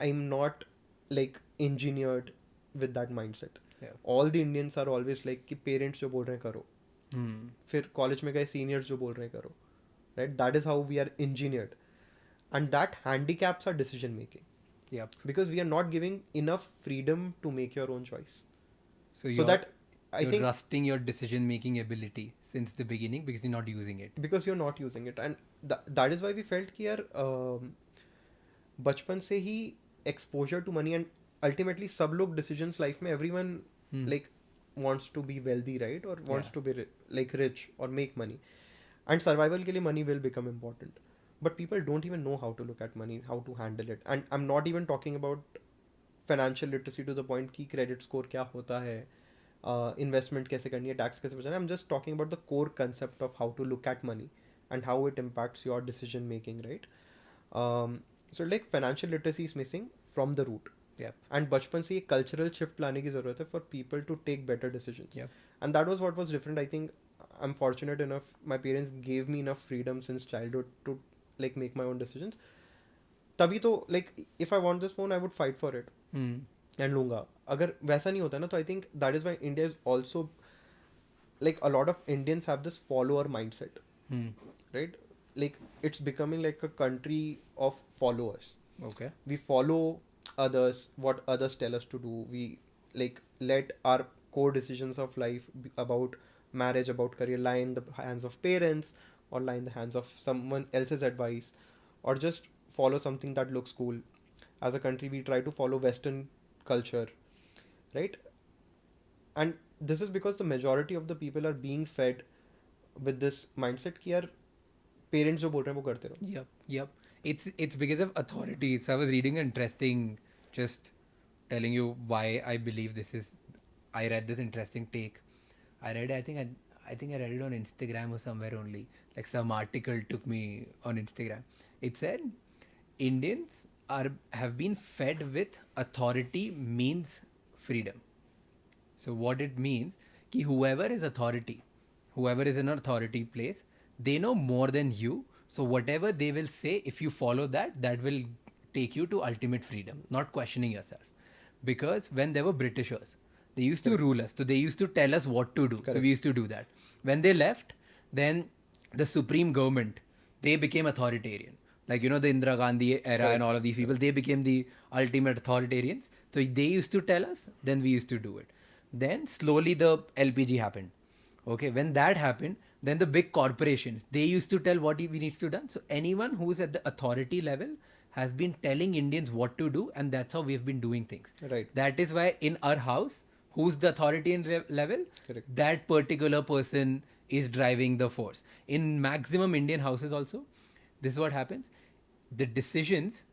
I'm not like engineered with that mindset. Yeah. All the Indians are always like कि parents जो बोल रहे हैं करो, फिर college में गए seniors जो बोल रहे हैं करो, right? That is how we are engineered, and that handicaps our decision making. Yep. Because we are not giving enough freedom to make your own choice. So So that I you're think rusting your decision making ability since the beginning because you're not using it. because you're not using it, and that is why we felt कि यार बचपन से ही exposure to money, and ultimately सब लोग decisions life में everyone like wants to be wealthy, right? Or wants to be like rich or make money, and survival के लिए money will become important, but people don't even know how to look at money, how to handle it. And I'm not even talking about financial literacy to the point कि credit score क्या होता है, investment कैसे करनी है, tax कैसे बचाना है. I am just talking about the core concept of how to look at money and how it impacts your decision making, right? So like financial literacy is missing from the root. And बचपन से ये cultural shift लाने की जरूरत है for people to take better decisions. And that was what was different. I think I am fortunate enough, my parents gave me enough freedom since childhood to like make my own decisions. तभी तो like if I want this phone I would fight for it and लूँगा. अगर वैसा नहीं होता ना, तो I think that is why India is also like a lot of Indians have this follower mindset, right? Like it's becoming like a country of followers. Okay. We follow others, what others tell us to do. We like let our core decisions of life about marriage, about career lie in the hands of parents or lie in the hands of someone else's advice, or just follow something that looks cool. As a country, we try to follow Western culture, right? And this is because the majority of the people are being fed with this mindset कि यार parents जो बोल रहे हैं वो करते रहो. Yep. It's because of authority. So I was reading an interesting just telling you why I believe this is. I read this interesting take. I read. I think I read it on Instagram or somewhere only. Like some article took me on Instagram. It said Indians have been fed with authority means freedom. So what it means, कि whoever is authority, whoever is in an authority place, they know more than you. So whatever they will say, if you follow that, that will take you to ultimate freedom, not questioning yourself. Because when there were Britishers, they used to rule us. So they used to tell us what to do. So we used to do that. When they left, then the supreme government, they became authoritarian. Like, you know, the Indira Gandhi era and all of these people, they became the ultimate authoritarians. So they used to tell us, then we used to do it. Then slowly the LPG happened. Okay, when that happened, then the big corporations, they used to tell what we needs to done. So anyone who's at the authority level has been telling Indians what to do, and that's how we've been doing things. Right. That is why in our house, who's the authoritarian level? Correct. That particular person is driving the force. In maximum Indian houses also, this is what happens. The decisions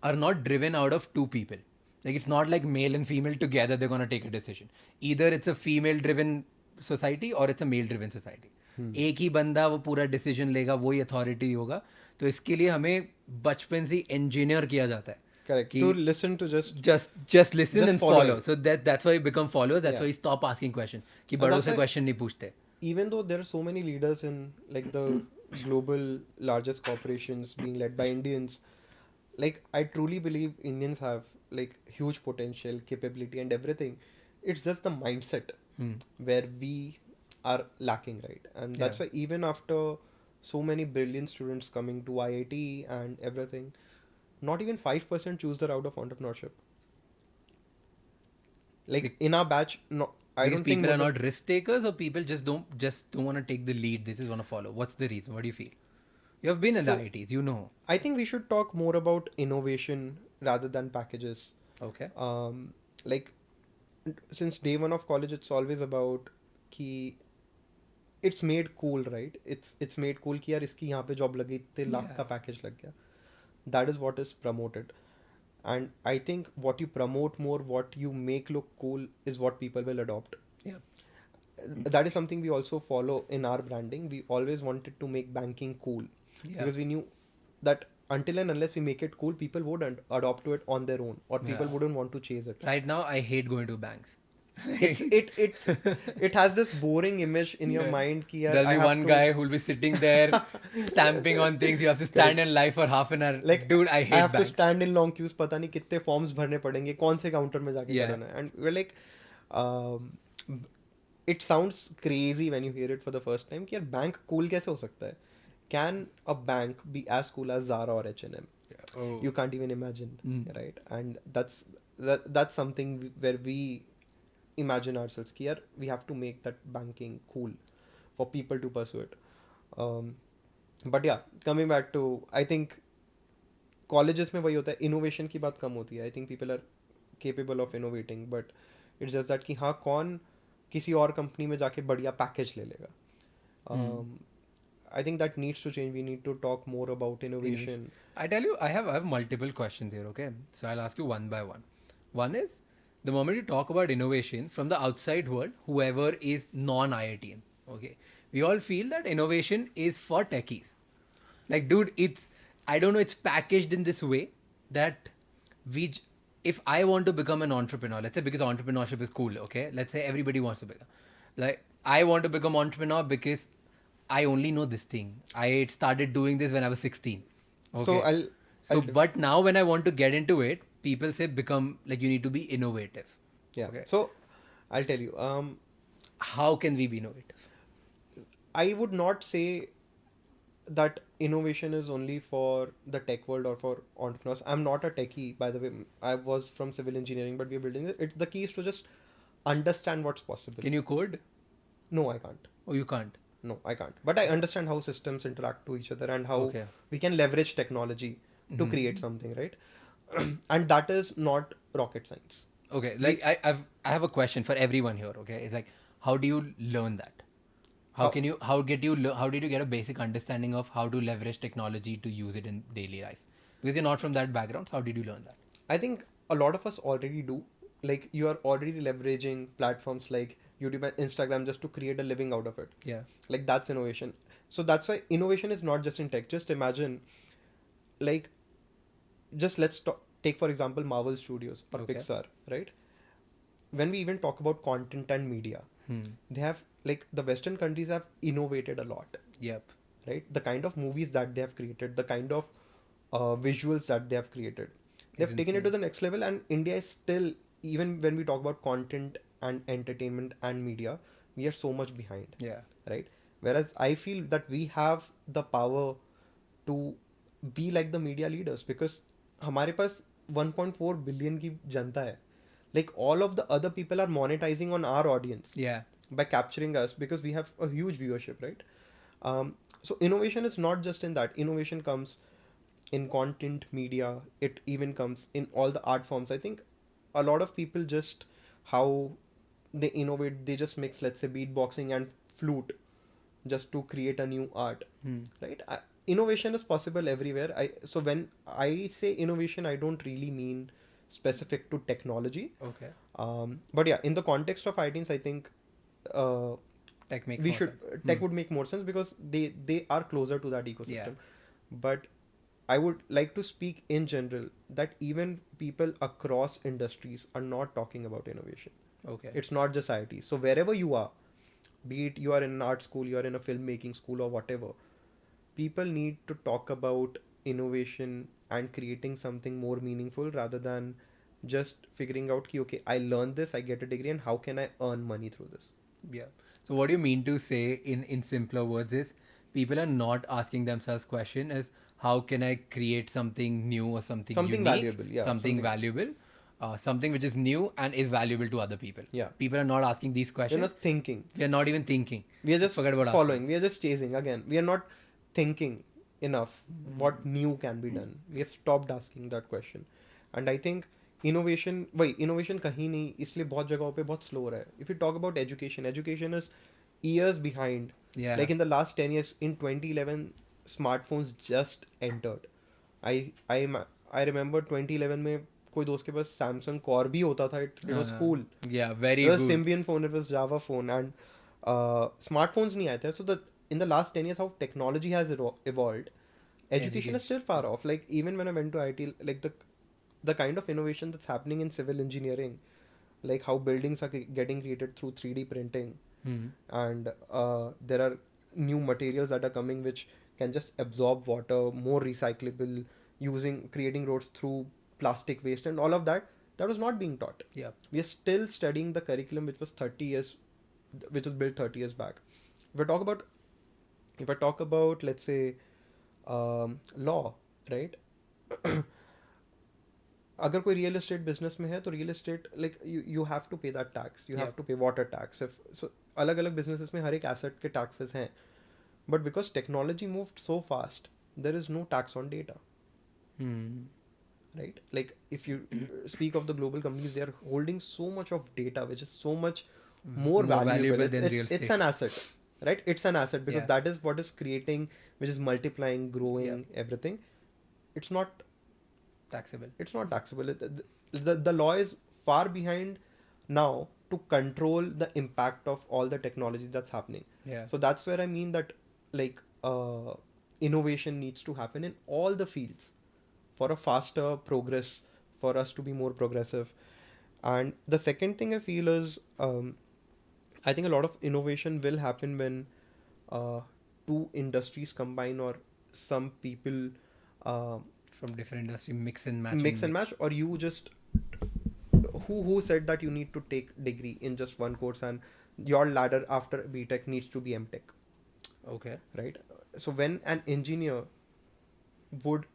are not driven out of two people. Like, it's not like male and female together they're going to take a decision. Either it's a female driven society or it's a male driven society. एक ही बंदा वो पूरा decision लेगा, वही authority होगा. तो इसके लिए हमें बचपन से इंजीनियर किया जाता है. Correct. To listen to just just listen just and follow follow. it. So that's why we become followers. That's Yeah. why we stop asking questions. कि And बड़ों that's से why- question नहीं पूछते. even though there are so many leaders in like the global largest corporations being led by Indians, like I truly believe Indians have like huge potential, capability, and everything. It's just the mindset where we are lacking, right? And that's Yeah. why even after so many brilliant students coming to IIT and everything, not even 5% choose the route of entrepreneurship. Like in our batch, no, I Because don't think people are more not risk takers, or people just don't want to take the lead. They just want to follow. What's the reason? What do you feel? You have been in the So- IITs, you know. I think we should talk more about innovation rather than packages. Okay. Like since day one of college, it's always about कि it's made cool, right? It's made cool कि यार इसकी यहाँ पे job लगी, इतने लाख का package लग गया. That is what is promoted. And I think what you promote more, what you make look cool is what people will adopt. Yeah. That is something we also follow in our branding. We always wanted to make banking cool because we knew that until and unless we make it cool, people wouldn't adopt to it on their own, or people Yeah. wouldn't want to chase it. Right now, I hate going to banks. It has this boring image in your Yeah. mind कि यार There'll I be have one to- guy who'll be sitting there stamping on things. You have to stand in line for half an hour. like Dude, I hate I have to banks. stand in long queues, पता नहीं कितने forms भरने पड़ेंगे, कौन से counter में जाके Yeah. करना है. And we're like it sounds crazy when you hear it for the first time कि यार बैंक cool कैसे हो सकता है. Can a bank be as cool as Zara or H&M? Oh. You can't even imagine, right? And that's something where we imagine ourselves कि यार we have to make that banking cool for people to pursue it. But yeah, coming back to, I think colleges में वही होता है, innovation की बात कम होती है. I think people are capable of innovating, but it's just that कि हाँ कौन किसी और कंपनी में जाके बढ़िया पैकेज ले लेगा. I think that needs to change. We need to talk more about innovation. I tell you, I have multiple questions here, okay? So I'll ask you one by one. One is, the moment you talk about innovation from the outside world, whoever is non-IITian, okay? We all feel that innovation is for techies. Like, dude, I don't know, it's packaged in this way that if I want to become an entrepreneur, let's say because entrepreneurship is cool, okay? Let's say everybody wants to become. Like, I want to become entrepreneur because I only know this thing. I started doing this when I was 16. Okay? So But now when I want to get into it, people say you need to be innovative. yeah. Okay. So I'll tell you. How can we be innovative? I would not say that innovation is only for the tech world or for entrepreneurs. I'm not a techie, by the way. I was from civil engineering, but we're building it. The key is to just understand what's possible. Can you code? No, I can't. Oh, you can't. No, I can't. But I understand how systems interact to each other and how Okay. we can leverage technology to create something, right? And that is not rocket science. Okay, like I have a question for everyone here. Okay, it's like, how do you learn that? How did you get a basic understanding of how to leverage technology to use it in daily life? Because you're not from that background, so how did you learn that? I think a lot of us already do. Like you are already leveraging platforms like YouTube and Instagram just to create a living out of it. Yeah. Like that's innovation. So that's why innovation is not just in tech. Just imagine, like, just take for example Marvel Studios or Okay. Pixar, right? When we even talk about content and media, they have, like, the Western countries have innovated a lot, Yep. right? The kind of movies that they have created, the kind of visuals that they have created, It's they've taken it to insane. the next level. And India is still, even when we talk about content and entertainment and media, we are so much behind, Yeah. right? Whereas I feel that we have the power to be like the media leaders, because हमारे पास 1.4 billion की जनता है. Like all of the other people are monetizing on our audience Yeah. by capturing us because we have a huge viewership, right? So innovation is not just in that. Innovation comes in content, media. It even comes in all the art forms. I think a lot of people just, how they innovate, they just mix, let's say, beatboxing and flute just to create a new art, right? Innovation is possible everywhere. So when I say innovation, I don't really mean specific to technology. Okay. But yeah, in the context of iTeens, I think uh, Tech makes we more should sense. tech would make more sense because they are closer to that Yeah. ecosystem. But I would like to speak in general that even people across industries are not talking about innovation. Okay. It's not just IT. So wherever you are, be it you are in an art school, you are in a filmmaking school or whatever, people need to talk about innovation and creating something more meaningful rather than just figuring out ki, okay, I learned this, I get a degree, and how can I earn money through this? Yeah. So what you mean to say in simpler words is people are not asking themselves question as how can I create something new or something Something unique, valuable, yeah, something something. valuable, something which is new and is valuable to other people. Yeah. People are not asking these We're questions. not thinking. We are not even thinking. We are just Forget about following. asking. We are just chasing. Again, we are not thinking enough what new can be done. We have stopped asking that question. And I think innovation, वही innovation कहीं नहीं, इसलिए बहुत जगहों पे बहुत slow हो रहा है. If you talk about education, education is years behind. Yeah. Like in the last 10 years, in 2011, smartphones just entered. I I I remember 2011 में कोई दोस्त के पास Samsung Core भी होता था. It was cool. Yeah, very It was good. Symbian phone, it was Java phone, and smartphones नहीं आए थे. So in the last 10 years, how technology has evolved, education is still far off. Like even when I went to IT, like the kind of innovation that's happening in civil engineering, like how buildings are getting created through 3D printing, and there are new materials that are coming which can just absorb water, more recyclable, creating roads through plastic waste and all of that. That was not being taught. Yeah. We are still studying the curriculum which was 30 years, which was built 30 years back. If I talk about, let's say, law, right? अगर कोई real estate business में है तो real estate, like you have to pay that tax, you have to pay water tax. If so अलग अलग businesses में हर एक asset के टैक्सेस हैं. But because technology moved so fast, there is no tax on data, right? Like if you speak of the global companies, they are holding so much of data which is so much more valuable. than real It's estate. an asset, right? It's an asset because Yeah. that is what is creating, which is multiplying, growing, everything. It's not Taxable. taxable. The law is far behind now to control the impact of all the technology that's happening. Yeah. So that's where I mean that, like, innovation needs to happen in all the fields for a faster progress, for us to be more progressive. And the second thing I feel is, I think a lot of innovation will happen when two industries combine, or some people From different industry mix and match. mix and match, or you just, who said that you need to take degree in just one course and your ladder after BTech needs to be MTech, Okay. right? So when an engineer would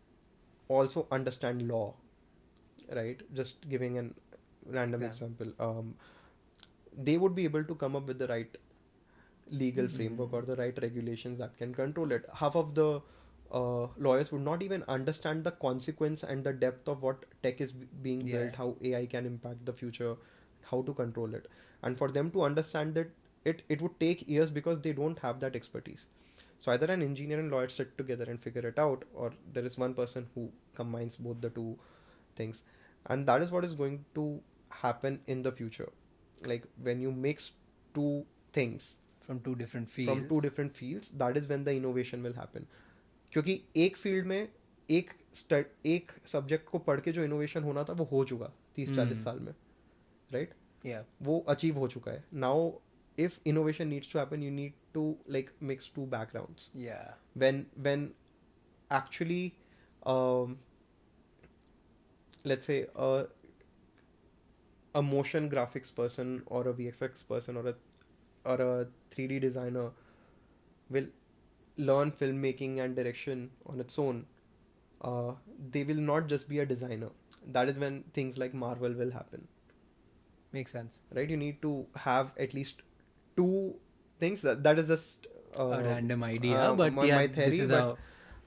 also understand law, right? Just giving an random example, they would be able to come up with the right legal framework or the right regulations that can control it. Half of the lawyers would not even understand the consequence and the depth of what tech is being Yeah. built, how AI can impact the future, how to control it. And for them to understand it, it would take years because they don't have that expertise. So either an engineer and lawyer sit together and figure it out, or there is one person who combines both the two things. and that is what is going to happen in the future. Like when you mix two things From two different from two fields. different fields, that is when the innovation will happen. क्योंकि एक field में एक subject को पढ़ के जो innovation होना था वो हो चुका 30-40 साल में, राइट? Yeah. वो अचीव हो चुका है. Now if innovation needs to happen, you need to like mix two backgrounds. Yeah. When actually um, let's say a motion graphics person or a VFX person or a 3D designer will learn filmmaking and direction on its own, they will not just be a designer. That is when things like Marvel will happen, Makes sense. right? You need to have at least two things. That is just A random idea, but my, yeah, my this theory. is But how.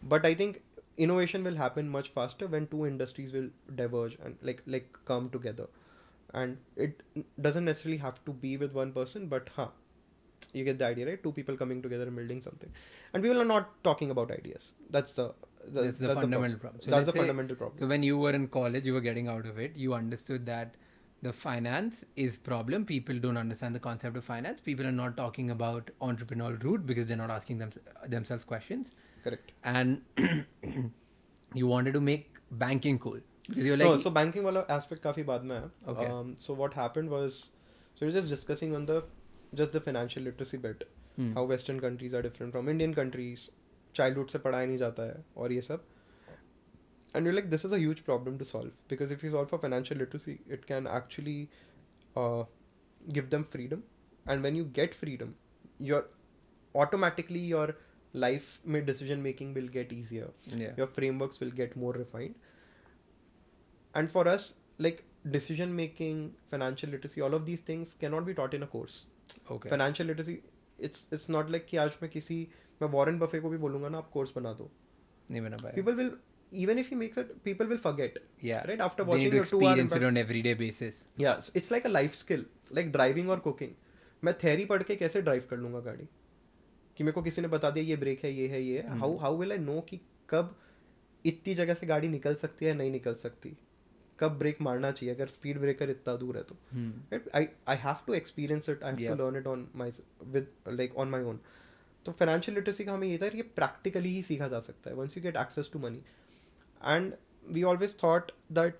but I think innovation will happen much faster when two industries will diverge and like come together, and it doesn't necessarily have to be with one person, but you get the idea, right? Two people coming together and building something, and people are not talking about ideas. That's the That's the fundamental problem. So that's let's the say- fundamental problem. So when you were in college, you were getting out of it. You understood that the finance is problem. People don't understand the concept of finance. People are not talking about entrepreneurial route because they're not asking themselves questions. Correct. And you wanted to make banking cool because you're like, No, so banking वाला aspect काफी बाद में है. Okay. So what happened was, so we're just discussing on the financial literacy bit, how Western countries are different from Indian countries, childhood से पढ़ाया नहीं जाता है और ये सब. And we're like, this is a huge problem to solve, because if you solve for financial literacy, it can actually give them freedom, and when you get freedom, your automatically your life में decision making will get easier. yeah, Your frameworks will get more refined, and for us, like decision making, financial literacy, all of these things cannot be taught in a course. okay, Financial literacy, it's not like कि आज मैं Warren Buffett को भी बोलूंगा ना आप course बना दो, नहीं बना पाया. people will, even if he makes it, people will forget. Yeah, right, after they watching need to your 2 hour experience it on everyday basis. yeah, so it's like a life skill, like driving or cooking. मैं theory पढ़ के कैसे drive कर लूंगा गाड़ी, कि मेरे को किसी ने बता दिया ये ब्रेक है, ये है, ये है. हाउ विल आई नो कि कब इतनी जगह से गाड़ी निकल सकती है, नहीं निकल सकती, कब ब्रेक मारना चाहिए अगर स्पीड ब्रेकर इतना दूर है तो. I have to experience it, I have to learn it on my with like on my own. तो फाइनेंशियल लिटरेसी का हमें ये था कि प्रैक्टिकली ही सीखा जा सकता है once you get access to money. And we always thought that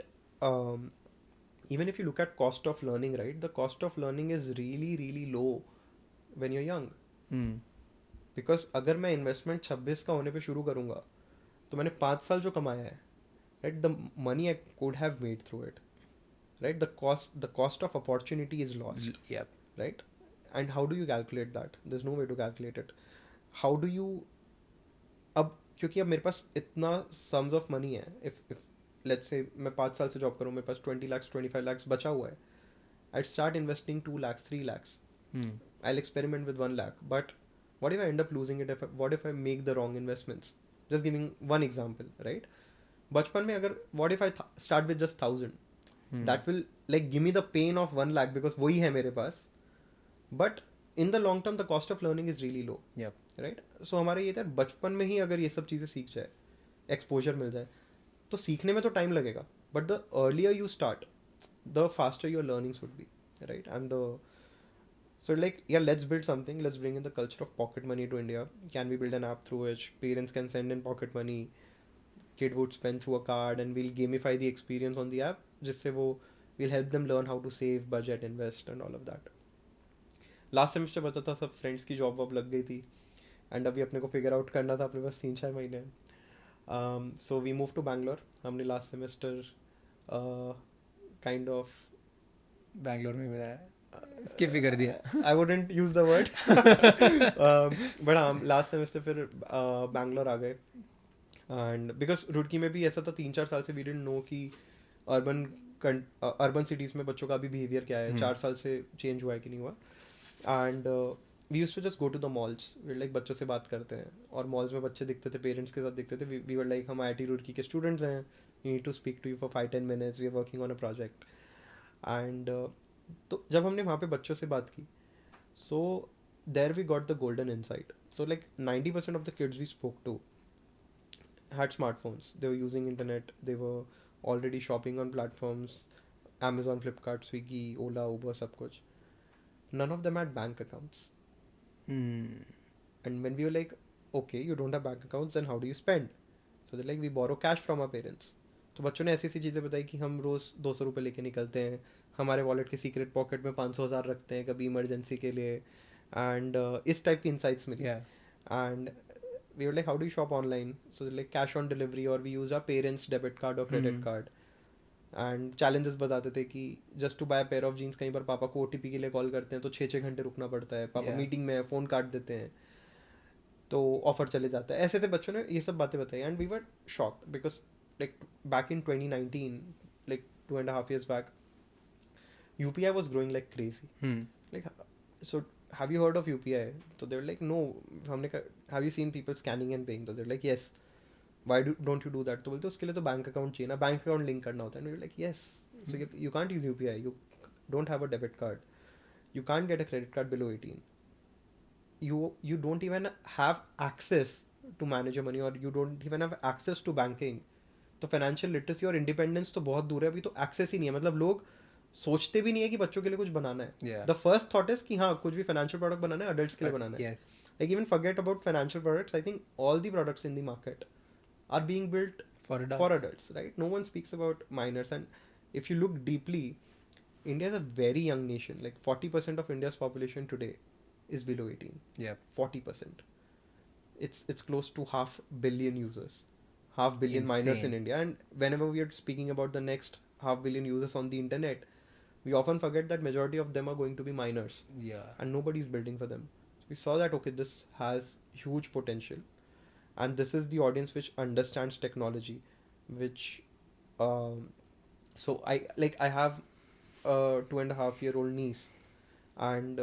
even if you look at cost of learning, right, the cost of learning is really really low when you're young. Because अगर मैं investment 26 का होने पे शुरू करूँगा तो मैंने 5 साल जो कमाया है, right, the money I could have made through it, right, the cost of opportunity is lost, Yep. right? And how do you calculate that? There's no way to calculate it. How do you, अब क्योंकि अब मेरे पास इतना sums of money है, if let's say मैं 5 साल से job करूँ, मेरे पास 20 lakhs 25 lakhs बचा हुआ है, I start investing 2 lakhs 3 lakhs, I experiment with 1 lakh, but what if I end up losing it, what if I make the wrong investments? Just giving one example, right? बचपन में अगर what if I start with just 1,000, that will like give me the pain of 1 lakh because वही है मेरे पास, but in the long term the cost of learning is really low. Yep. Right. So हमारा ये था बचपन में ही अगर ये सब चीज़ें सीख जाए, एक्सपोजर मिल जाए, तो सीखने में तो टाइम लगेगा, but the earlier you start the faster your learnings would be, right. And the so like yeah, let's build something, let's bring in the culture of pocket money to India. Can we build an app through which parents can send in pocket money, kid would spend through a card, and we'll gamify the experience on the app, जिससे वो we'll help them learn how to save, budget, invest and all of that. Last semester बचा था, सब friends की job वॉब लग गई थी, एंड अभी अपने को फिगर आउट करना था, अपने पास 3-4 महीने. So we move to Bangalore. हमने last semester kind of Bangalore में मेरा स्किप भी कर दिया. I wouldn't use the word, but हाँ लास्ट सेमेस्टर फिर बैंगलोर आ गए. एंड बिकॉज रुड़की में भी ऐसा था 3-4 साल से वी डिडंट नो कि अर्बन सिटीज़ में बच्चों का भी बिहेवियर क्या है. 4 साल से चेंज हुआ है कि नहीं हुआ. And we used to just go to the malls, we like बच्चों से बात करते हैं, और मॉल्स में बच्चे दिखते थे, पेरेंट्स के साथ दिखते थे. वी वर लाइक हम IIT रुड़की के स्टूडेंट्स हैं, we need to speak to you for 5-10 minutes, we are working on a project. And तो जब हमने वहाँ पे बच्चों से बात की, so there we got the golden insight. So like 90% of the kids we spoke to had smartphones, they were using internet, they were already shopping on platforms, Amazon, Flipkart, Swiggy, Ola, Uber, सब कुछ. None of them had bank accounts. And when we were like, okay, you don't have bank accounts, then how do you spend? So they're like, we borrow cash from our parents. तो बच्चों ने ऐसी ऐसी चीज़ें बताई कि हम रोज़ 200 रुपये लेके निकलते हैं, हमारे वॉलेट के सीक्रेट पॉकेट में 500,000 रखते हैं कभी इमरजेंसी के लिए, एंड इस टाइप की इंसाइट्स मिली. Yeah. And we were like, how do you shop online? So they're like, cash on delivery, or we use our parents' debit card or credit card. And challenges बताते थे कि just to buy pair of jeans कई बार पापा को OTP के लिए call करते हैं तो 6-6 घंटे रुकना पड़ता है, पापा Yeah. मीटिंग में है, फ़ोन काट देते हैं तो ऑफर चले जाता है. ऐसे थे बच्चों ने ये सब बातें बताई, and we were shocked because like back in 2019, like 2.5 years back, UPI was growing like crazy. Like, so have you heard of UPI? So they were like, no. हमने कहा, have you seen people scanning and paying? So they're like, yes. Why don't you do that? तो बोलते उसके लिए तो bank account चाहिए ना, bank account link करना होता है. And we were like, yes. So you can't use UPI. You don't have a debit card. You can't get a credit card below 18. You don't even have access to manage your money, or you don't even have access to banking. तो financial literacy और independence तो बहुत दूर है, अभी तो access ही नहीं है. मतलब लोग सोचते भी नहीं है कि बच्चों के लिए कुछ बनाना है. Yeah. The first thought is कि हाँ कुछ भी फाइनेंशियल प्रोडक्ट बनाना है, अडल्ट्स के लिए बनाना है. Yes. Like, even forget about financial products. I think all the products in the market are being built For adults. right? No one speaks about minors. And if you look deeply, India is a very young nation. Like 40% of India's population today is below 18. Yeah. 40%. It's close to 500 million users. 500 million minors in Insane. India. And whenever we are speaking about the next 500 million users on the internet, we often forget that majority of them are going to be minors. Yeah. And nobody's building for them. So we saw that, okay, this has huge potential, and this is the audience which understands technology, which so I have a 2.5-year-old niece, and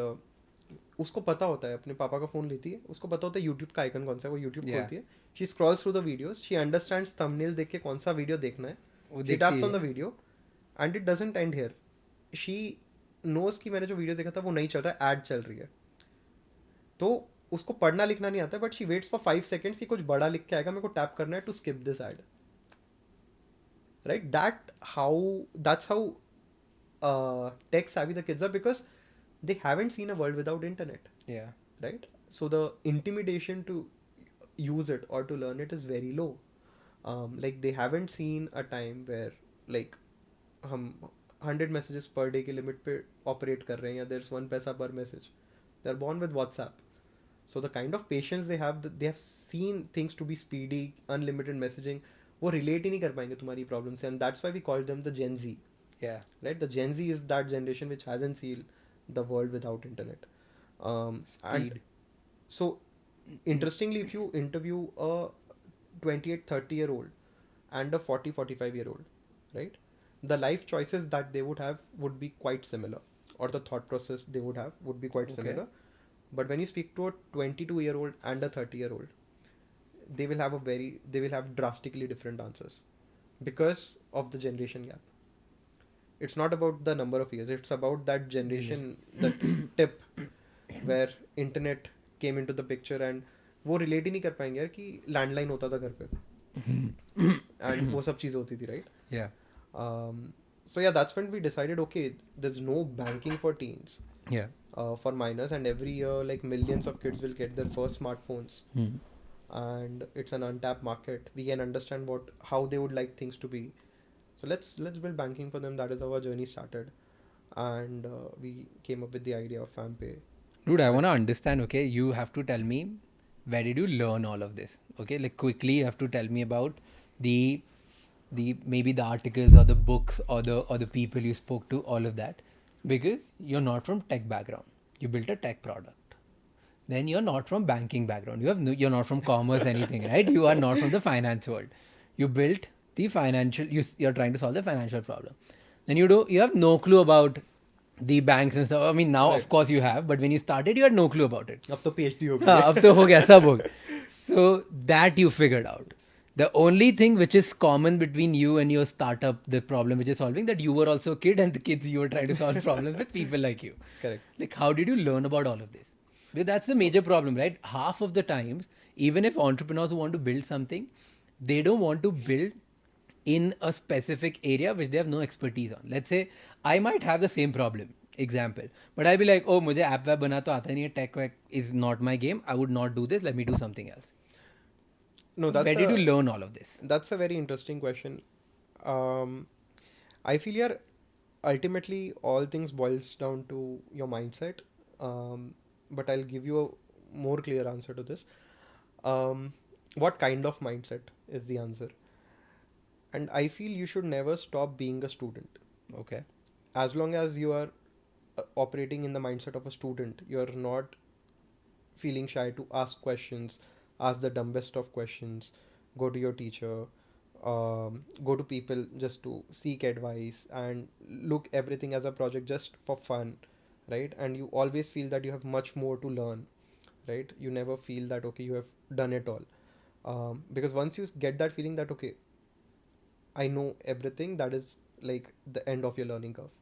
उसको पता होता है, अपने पापा का phone लेती है, उसको पता होता है यूट्यूब का आइकन कौन सा है, वो यूट्यूब Yeah. खोलती है, she Scrolls through the videos, she understands thumbnail देख के कौन सा वीडियो देखना है, वो शी देखती टैप्स है. On the video, and it doesn't end here. She knows कि मैंने जो वीडियो देखा था वो नहीं चल रहा है, ऐड चल रही है. तो उसको पढ़ना लिखना नहीं आता, but she waits for 5 seconds कि कुछ बड़ा लिख के आएगा, मेरे को टैप करना है to skip this ad. Right, that's how tech savvy the kids are, because they haven't seen a world without internet. Yeah. Right? So the intimidation to use it or to learn it is very low. Like, they haven't seen a time where like हम 100 messages per day की limit पे operate कर रहे हैं, या there's 1 paisa per message. They're born with WhatsApp. So the kind of patience they have seen things to be speedy, unlimited messaging, वो relate ही नहीं कर पाएंगे तुम्हारी problem से, and that's why we call them the Gen Z. Yeah. Right? The Gen Z is that generation which hasn't seen the world without internet. And Speed. so interestingly, if you interview a 28-30-year-old and a 40-45-year-old, right, the life choices that they would have would be quite similar, or the thought process they would have would be quite Okay. similar. But when you speak to a 22-year-old and a 30-year-old, they will have drastically different answers because of the generation gap. It's not about the number of years, it's about that generation, that tip where internet came into the picture, and वो relate ही नहीं कर पाएंगे यार कि landline होता था घर पे and वो सब चीज़ होती थी, right? Yeah. So yeah, that's when we decided, okay, there's no banking for teens, Yeah. for minors, and every year like millions of kids will get their first smartphones, and it's an untapped market. We can understand how they would like things to be, so let's build banking for them. That is how our journey started, and we came up with the idea of FamPay. Dude, I want to understand, okay, you have to tell me, where did you learn all of this? Okay, like quickly you have to tell me about the maybe the articles or the books or the people you spoke to, all of that, because you're not from tech background. You built a tech product. Then you're not from banking background. You're not from commerce, anything, right? You are not from the finance world. You built the financial, you're trying to solve the financial problem. Then you have no clue about the banks and stuff. I mean, now of course you have, but when you started, you had no clue about it. अब तो PhD हो हाँ, गई. अब तो हो गया, सब हो गया. So that you figured out. The only thing which is common between you and your startup, the problem which is solving, that you were also a kid, and the kids you were trying to solve problems with people like you. Correct. Like, how did you learn about all of this? Because that's the major problem, right? Half of the times, even if entrepreneurs who want to build something, they don't want to build in a specific area which they have no expertise on. Let's say I might have the same problem, example, but I'll be like, oh, मुझे app web बना तो आता नहीं है, tech web is not my game. I would not do this. Let me do something else. No, Where did you learn all of this? That's a very interesting question. I feel here ultimately all things boils down to your mindset. But I'll give you a more clear answer to this. What kind of mindset is the answer? And I feel you should never stop being a student. Okay. As long as you are operating in the mindset of a student, you're not feeling shy to ask questions, ask the dumbest of questions, go to your teacher, go to people just to seek advice, and look everything as a project just for fun, right? And you always feel that you have much more to learn, right? You never feel that okay, you have done it all, because once you get that feeling that okay, I know everything, that is like the end of your learning curve,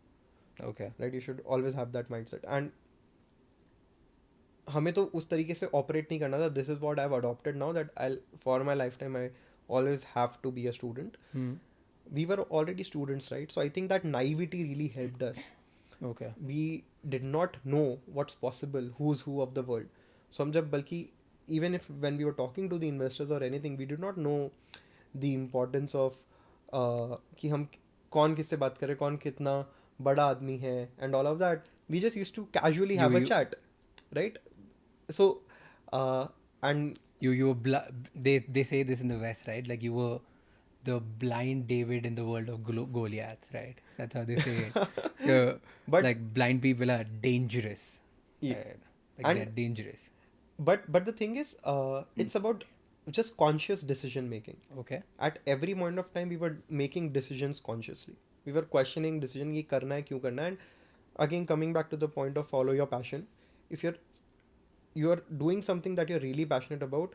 Okay. right? You should always have that mindset. And हमें तो उस तरीके से operate नहीं करना था. This is what I have adopted now that I for my life time I always have to be a student. We were already students, right? So I think that naivety really helped us. Okay. We did not know what's possible, who's who of the world. So हम जब बल्कि even if when we were talking to the investors or anything, we did not know the importance of कि हम कौन किससे बात करें, कौन कितना बड़ा आदमी है and all of that. We just used to casually have a chat, right? So and You were they say this in the West, right? Like you were the blind David in the world of Goliaths, right? That's how they say it. So, But- like blind people are dangerous. Yeah. Right? Like And- they're dangerous. but the thing is it's about just conscious decision making. Okay. At every point of time we were making decisions consciously. We were questioning decision, ये करना है क्यों करना है. And again coming back to the point of follow your passion, if you're doing something that you're really passionate about,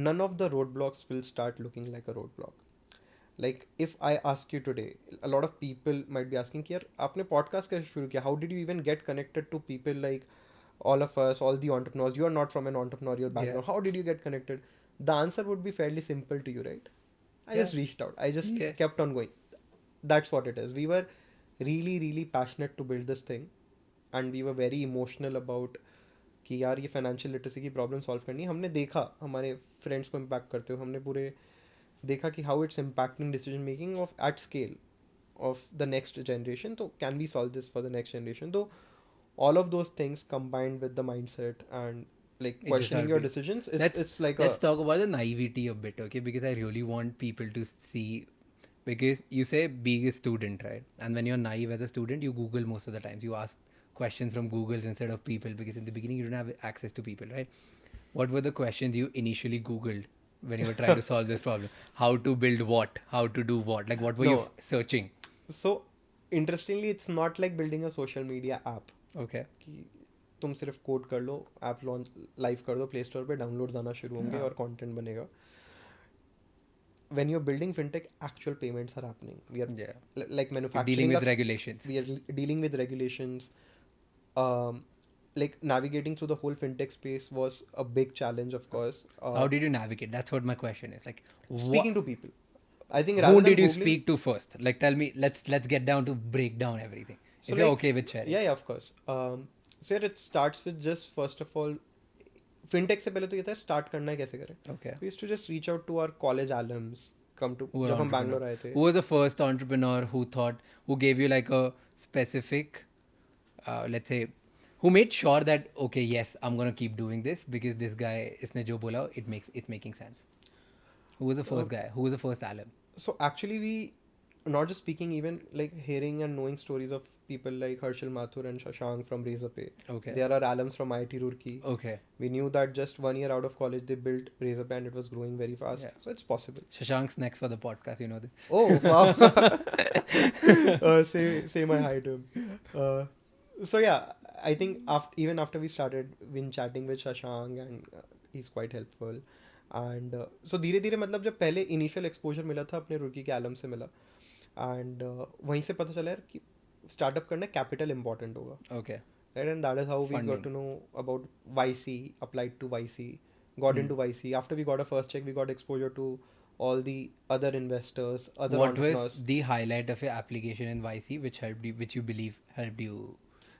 none of the roadblocks will start looking like a roadblock. Like if I ask you today, a lot of people might be asking कि यार आपने podcast कैसे शुरू किया? How did you even get connected to people like all of us, all the entrepreneurs? You are not from an entrepreneurial background. Yeah. How did you get connected? The answer would be fairly simple to you, right? I just reached out. I just Yes. kept on going. That's what it is. We were really, really passionate to build this thing, and we were very emotional about कि यार ये financial literacy की problem solve करनी है. हमने देखा हमारे friends को इम्पैक्ट करते हुए, हमने पूरे देखा कि how it's impacting decision making of at scale of the next generation. तो can we solve this for the next generation? तो all of those things combined with the mindset and like just questioning your helped decisions, let's it's like let's talk about the naivety a bit, okay? Because I really want people to see, because you say being a student, right? And when you're naive as a student, you Google most of the times. You ask questions from Google instead of people, because in the beginning you don't have access to people, right? What were the questions you initially Googled when you were trying to solve this problem? How to build what? How to do what? Like what were you No. searching? so interestingly it's not like building a social media app Okay. कि तुम सिर्फ code कर लो, app launch live कर दो play store पे, downloads आना शुरू होंगे और कंटेंट बनेगा. when you're building fintech, actual payments are happening. We are Yeah. like You're manufacturing dealing with a- regulations. we are dealing with regulations. Like navigating through the whole fintech space was a big challenge, of course. How did you navigate? That's what my question is. Like, Speaking to people, I think rather who than did you Googling- speak to first? Like, tell me. Let's get down to break down everything. So if you're like- okay with sharing. Yeah, of course. So yeah, it starts with just first of all, fintech से पहले तो ये था start करना है कैसे करें. Okay. We used to just reach out to our college alums, come to Who were जब हम entrepreneur? बैंगलोर आए थे. Who was the first entrepreneur who gave you like a specific, let's say, who made sure that okay, yes, I'm gonna keep doing this because this guy इसने जो बोला it's making sense. Who was the first guy? Who was the first alum? So actually we not just speaking, even like hearing and knowing stories of people like Harshil Mathur and Shashank from Razorpay. Okay. They are our alums from IIT Roorkee. Okay. We knew that just 1 year out of college they built Razorpay and it was growing very fast. Yeah. So it's possible. Shashank's next for the podcast. You know this. Oh wow! Say my hi to him. So yeah, I think even after we started, been chatting with Shashank and he's quite helpful. And so धीरे धीरे मतलब जब पहले initial exposure मिला था अपने रुकी के एलम से मिला, एंड वहीं से पता चला यार कि स्टार्टअप करना कैपिटल इंपॉर्टेंट होगा, Okay. right? And that is how we Funding. got to know about YC, applied to YC, got into YC. After we got a first check, we got exposure to all the other investors, other What was entrepreneurs. the highlight of your application in YC which helped you, which you believe helped you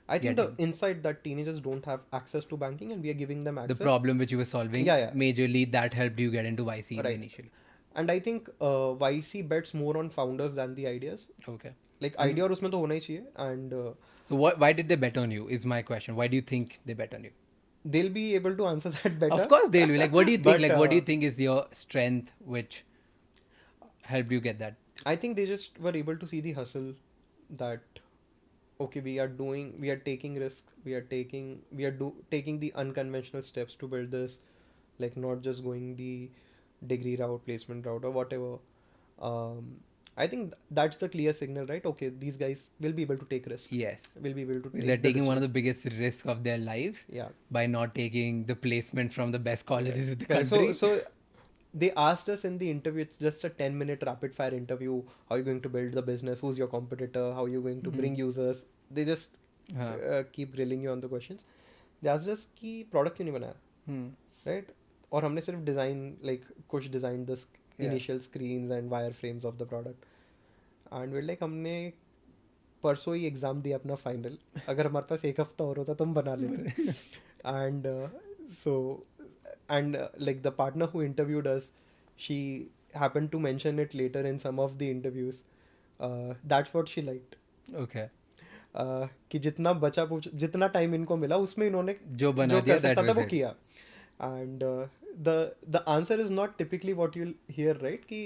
I think get the in? insight that teenagers don't have access to banking and we are giving them The access. problem which you were solving, Yeah, yeah. majorly that helped you get into YC Right. initially. And I think YC bets more on founders than the ideas. Okay. Like And idea और उसमें तो होना ही चाहिए, and so why did they bet on you? Is my question. Why do you think they bet on you? they'll be able to answer that better. Of course they'll be. Like, what do you think? But Like, what do you think is your strength which helped you get that? I think they just were able to see the hustle that okay, we are taking risks, taking the unconventional steps to build this, like not just going the degree route, placement route, or whatever. I think that's the clear signal, right? Okay, these guys will be able to take risks. Yes. Will be able to take They're the taking one of the decisions. biggest risks of their lives Yeah. by not taking the placement from the best colleges in the Correct. country. So they asked us in the interview, it's just a 10-minute rapid fire interview. How are you going to build the business? Who's your competitor? How are you going to bring users? They just हाँ. keep drilling you on the questions. They asked us कि product क्यों नहीं बनाया, Hmm. right? और हमने सिर्फ design, like कुछ design the Yeah. initial screens and wireframes of the product. And we're like हमने परसों ही एग्जाम दिया अपना फाइनल, अगर हमारे पास एक हफ्ता और होता तो हम बना लेते. And so and like the partner who interviewed us, she happened to mention it later in some of the interviews. That's what she liked. Okay. कि जितना टाइम इनको मिला उसमें इन्होंने जो बना जो दिया, कर सकता that था was वो it. किया. And the answer is not typically what you'll hear, right? कि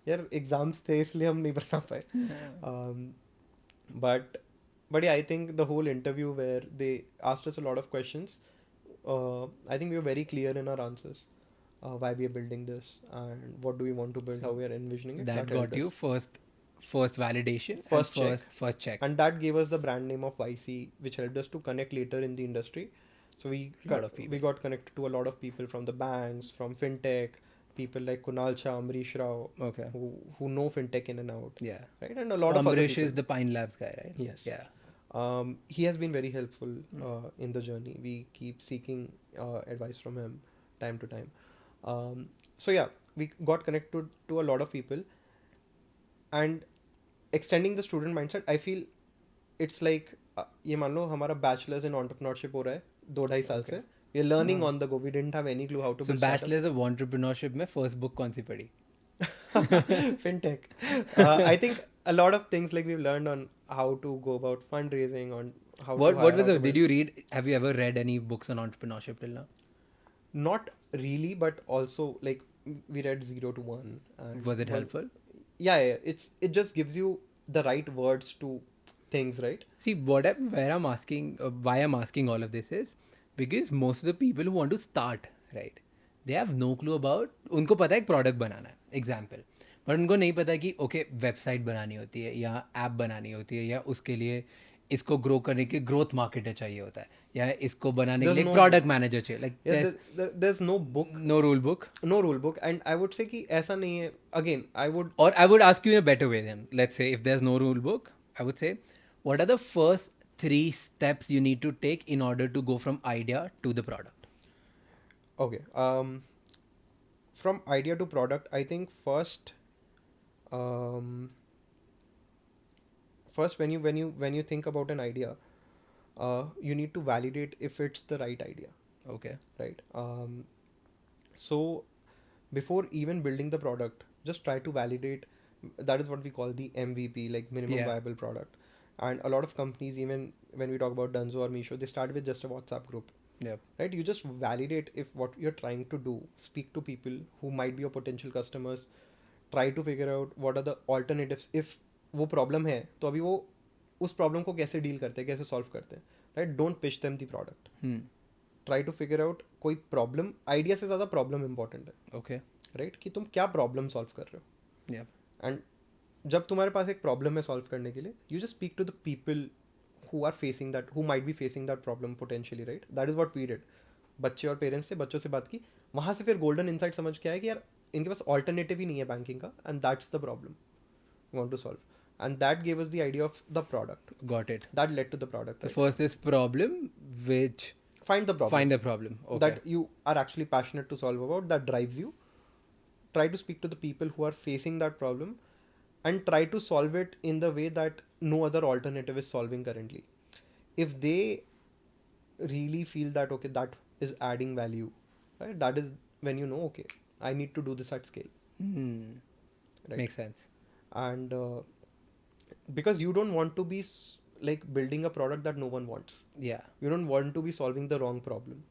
यार एग्जाम्स थे इसलिए हम नहीं बना पाए. But yeah, I think the whole interview where they asked us a lot of questions, I think we were very clear in our answers. Why we are building this and what do we want to build, how we are envisioning it. That helped got you us. first validation First and check. first check. And that gave us the brand name of YC, which helped us to connect later in the industry. So Lot of people. we got connected to a lot of people from the banks, from fintech, people like Kunal Shah, Amrish Rao, Okay. who know fintech in and out, Yeah. right? And a lot of other Amrish people. is the Pine Labs guy, right? Yes. Yeah. He has been very helpful in the journey. We keep seeking advice from him time to time. So yeah, we got connected to a lot of people, and extending the student mindset, I feel it's like ये मान लो हमारा bachelor's in entrepreneurship हो रहा है 2-2.5 साल से. We are learning on the go. We didn't have any clue how to So build startup. bachelor's of entrepreneurship में first book कौन सी पढ़ी? Fintech. I think a lot of things like we've learned on how to go about fundraising, on how What to hire, was how the? to Did build. you read? Have you ever read any books on entrepreneurship till now? Not really, but also like we read 0 to 1. And Was it helpful? Yeah. It just gives you the right words to things, right? See, where I'm asking, why I'm asking all of this is because most of the people who want to start, right, they have no clue about. उनको पता है एक product बनाना है, example, but उनको नहीं पता कि okay website बनानी होती है या app बनानी होती है या उसके लिए इसको grow करने के growth marketer चाहिए होता है या इसको बनाने के There's लिए no- product manager चाहिए. Like Yeah, there's there's no book, no rule book. no rule book, and I would say कि ऐसा नहीं है. Again, I would Or I would ask you in a better way then. Let's say if there's no rule book, I would say, what are the first 3 steps you need to take in order to go from idea to the product? okay. From idea to product, I think first when you think about an idea, you need to validate if it's the right idea, Okay. right? So before even building the product, just try to validate. That is what we call the MVP, like minimum Yeah. viable product. And a lot of companies, even when we talk about Dunzo or Meesho, they start with just a WhatsApp group, Yep. right? You just validate if what you're trying to do, speak to people who might be your potential customers, try to figure out what are the alternatives. If वो problem है तो अभी वो उस problem को कैसे deal करते हैं, कैसे solve करते हैं, right? Don't pitch them the product. Hmm. Try to figure out कोई problem, idea से ज़्यादा problem important है, Okay. right? कि तुम क्या problem solve कर रहे हो. Yep. And जब तुम्हारे पास एक problem है solve करने के लिए, you just speak to the people who are facing that, who might be facing that problem potentially, right? That is what we did. बच्चे और पेरेंट्स से, बच्चों से बात की, वहाँ से फिर गोल्डन इंसाइट समझ के आया कि यार इनके पास ऑल्टरनेटिव ही नहीं है बैंकिंग का, and that's the problem we want to solve, and that give us the idea of the product, Got it. That led to the product. The first is problem, which Find the problem find the problem. Okay. that you are actually passionate to solve about, that drives you, try to speak to the people who are facing that problem and try to solve it in the way that no other alternative is solving currently. If they really feel that okay, that is adding value, right, that is when you know, okay, I need to do this at scale, Hmm. right? Makes sense. And because you don't want to be like building a product that no one wants. Yeah. You don't want to be solving the wrong problem,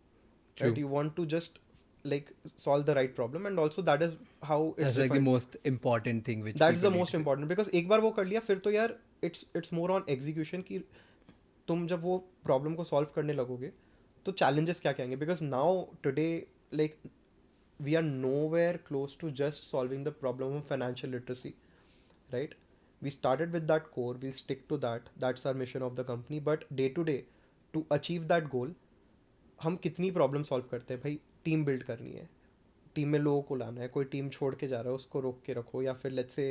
True. right? You want to just like solve the right problem, and also that is how it's That's like the defined. most important thing which That's the people need most to do. important, because एक बार वो कर लिया फिर तो यार it's more on execution कि तुम जब वो प्रॉब्लम को सॉल्व करने लगोगे तो चैलेंजेस क्या क्या आएंगे, because now today like we are nowhere close to just solving the problem of financial literacy, right? We started with that core, we'll stick to that, that's our mission of the company, but day to day to achieve that goal हम कितनी problem solve करते हैं भाई? Team build करनी है, team में लोगों को लाना है, कोई टीम छोड़ के जा रहा है उसको रोक के रखो, या फिर लेट्स से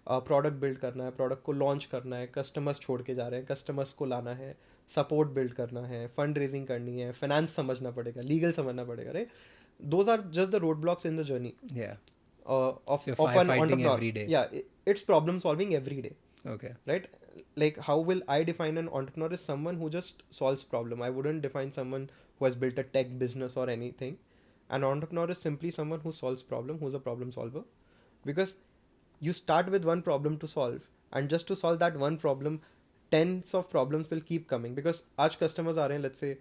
प्रोडक्ट बिल्ड करना है, प्रोडक्ट को लॉन्च करना है, कस्टमर्स छोड़ के जा रहे हैं, कस्टमर्स को लाना है, सपोर्ट बिल्ड करना है, फंड रेजिंग करनी है, फाइनेंस समझना पड़ेगा, लीगल समझना पड़ेगा, right? Those are just the road blocks in the journey Yeah. of So you're of an firefighting entrepreneur. every day. Yeah, it's problem solving every day, Okay. right? Like how will I define an entrepreneur? Is someone who just solves problem. I wouldn't define someone who has built a tech business or anything. An entrepreneur is simply someone who solves problem, who's a problem solver, because you start with one problem to solve, and just to solve that one problem tens of problems will keep coming, because आज customers आ रहे हैं let's say,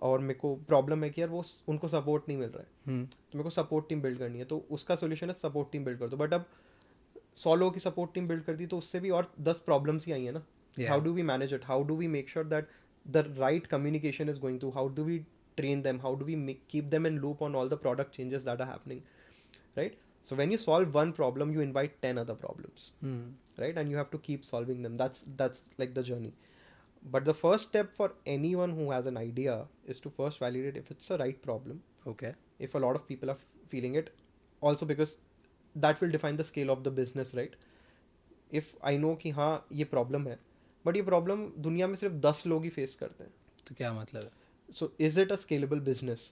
और मेरे को problem है कि यार वो उनको सपोर्ट नहीं मिल रहा है, Hmm. तो मेरे को सपोर्ट टीम बिल्ड करनी है, तो उसका सोल्यूशन है सपोर्ट टीम बिल्ड कर दो। बट अब 100 लोगों की सपोर्ट टीम बिल्ड कर दी तो उससे भी और 10 प्रॉब्लम्स ही आई है ना। Yeah. How do we manage it, how do we make sure that the right communication is going through, how do we train them, how do we keep them in loop on all the product changes that are happening, right? So when you solve one problem you invite 10 other problems, Hmm. right? And you have to keep solving them. That's like the journey. But the first step for anyone who has an idea is to first validate if it's a right problem, Okay. if a lot of people are feeling it, also because that will define the scale of the business, right? If I know कि हाँ ये problem है, but ये problem दुनिया में सिर्फ 10 लोग ही face करते हैं, तो क्या मतलब है? so is it a scalable business?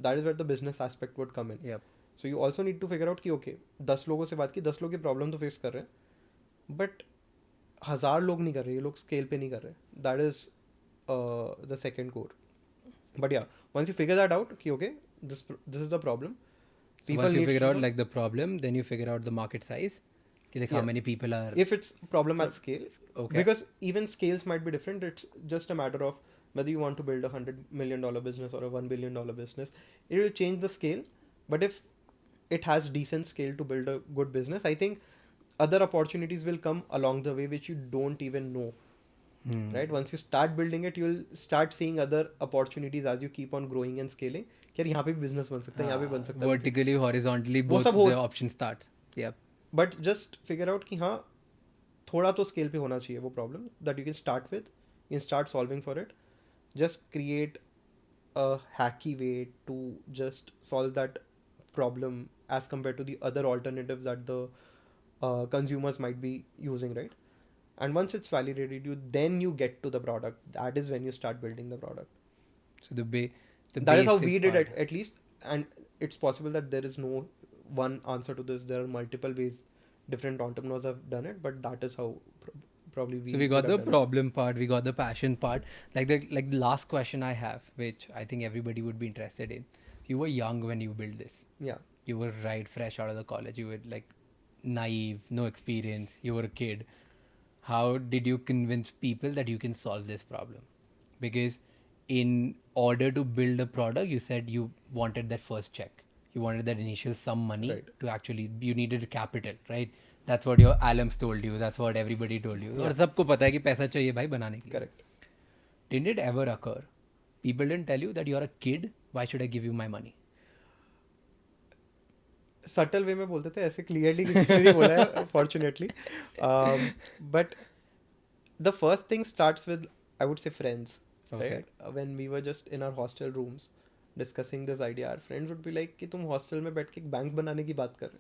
That is where the business aspect would come in. Yep. So you also need to figure out कि okay 10 लोगों से बात की, 10 लोग ये problem तो face कर रहे हैं, but 1000 लोग नहीं कर रहे, ये लोग scale पे नहीं कर रहे. That is the second core. But yeah, once you figure that out कि okay this is the problem, So once you needs figure to out know like the problem, then you figure out the market size. Like how Yeah. many people are. if it's problem at scale. Okay. Because even scales might be different. It's just a matter of whether you want to build $100 million business or a $1 billion business. It will change the scale, but if it has decent scale to build a good business, I think other opportunities will come along the way which you don't even know, Hmm. right? Once you start building it, you'll start seeing other opportunities as you keep on growing and scaling कि यार यहाँ पे भी business बन सकता है, यहाँ पे बन सकता है, Vertically, horizontally, वो both सब the हो- option starts. Yep. but just figure out कि हाँ थोड़ा तो scale पे होना चाहिए वो problem that you can start with, you can start solving for it. Just create a hacky way to just solve that problem as compared to the other alternatives that the consumers might be using, right? And once it's validated, you get to the product. That is when you start building the product. So the That is how basic we did part. it, at least. And it's possible that there is no one answer to this. There are multiple ways different entrepreneurs have done it, but that is how probably we. So we got would the have done it. problem part, we got the passion part. Like the last question I have, which I think everybody would be interested in. You were young when you built this. Yeah. You were right fresh out of the college. You were like naive, no experience. You were a kid. How did you convince people that you can solve this problem? Because in order to build a product, you said you wanted that first check. You wanted that initial some money Right. to actually, you needed capital, right? That's what your alums told you. That's what everybody told you. और सबको पता है कि पैसा चाहिए भाई बनाने के लिए. Correct. Didn't it ever occur? People didn't tell you that you're a kid. Why should I give you my money? Subtle way में बोलते थे, ऐसे क्लियरली किसी ने नहीं बोला है fortunately. But the first thing starts with I would say friends, Okay. Right? When we were just in our hostel rooms discussing this idea, our friends would be like कि तुम हॉस्टल में बैठ के एक बैंक बनाने की बात कर रहे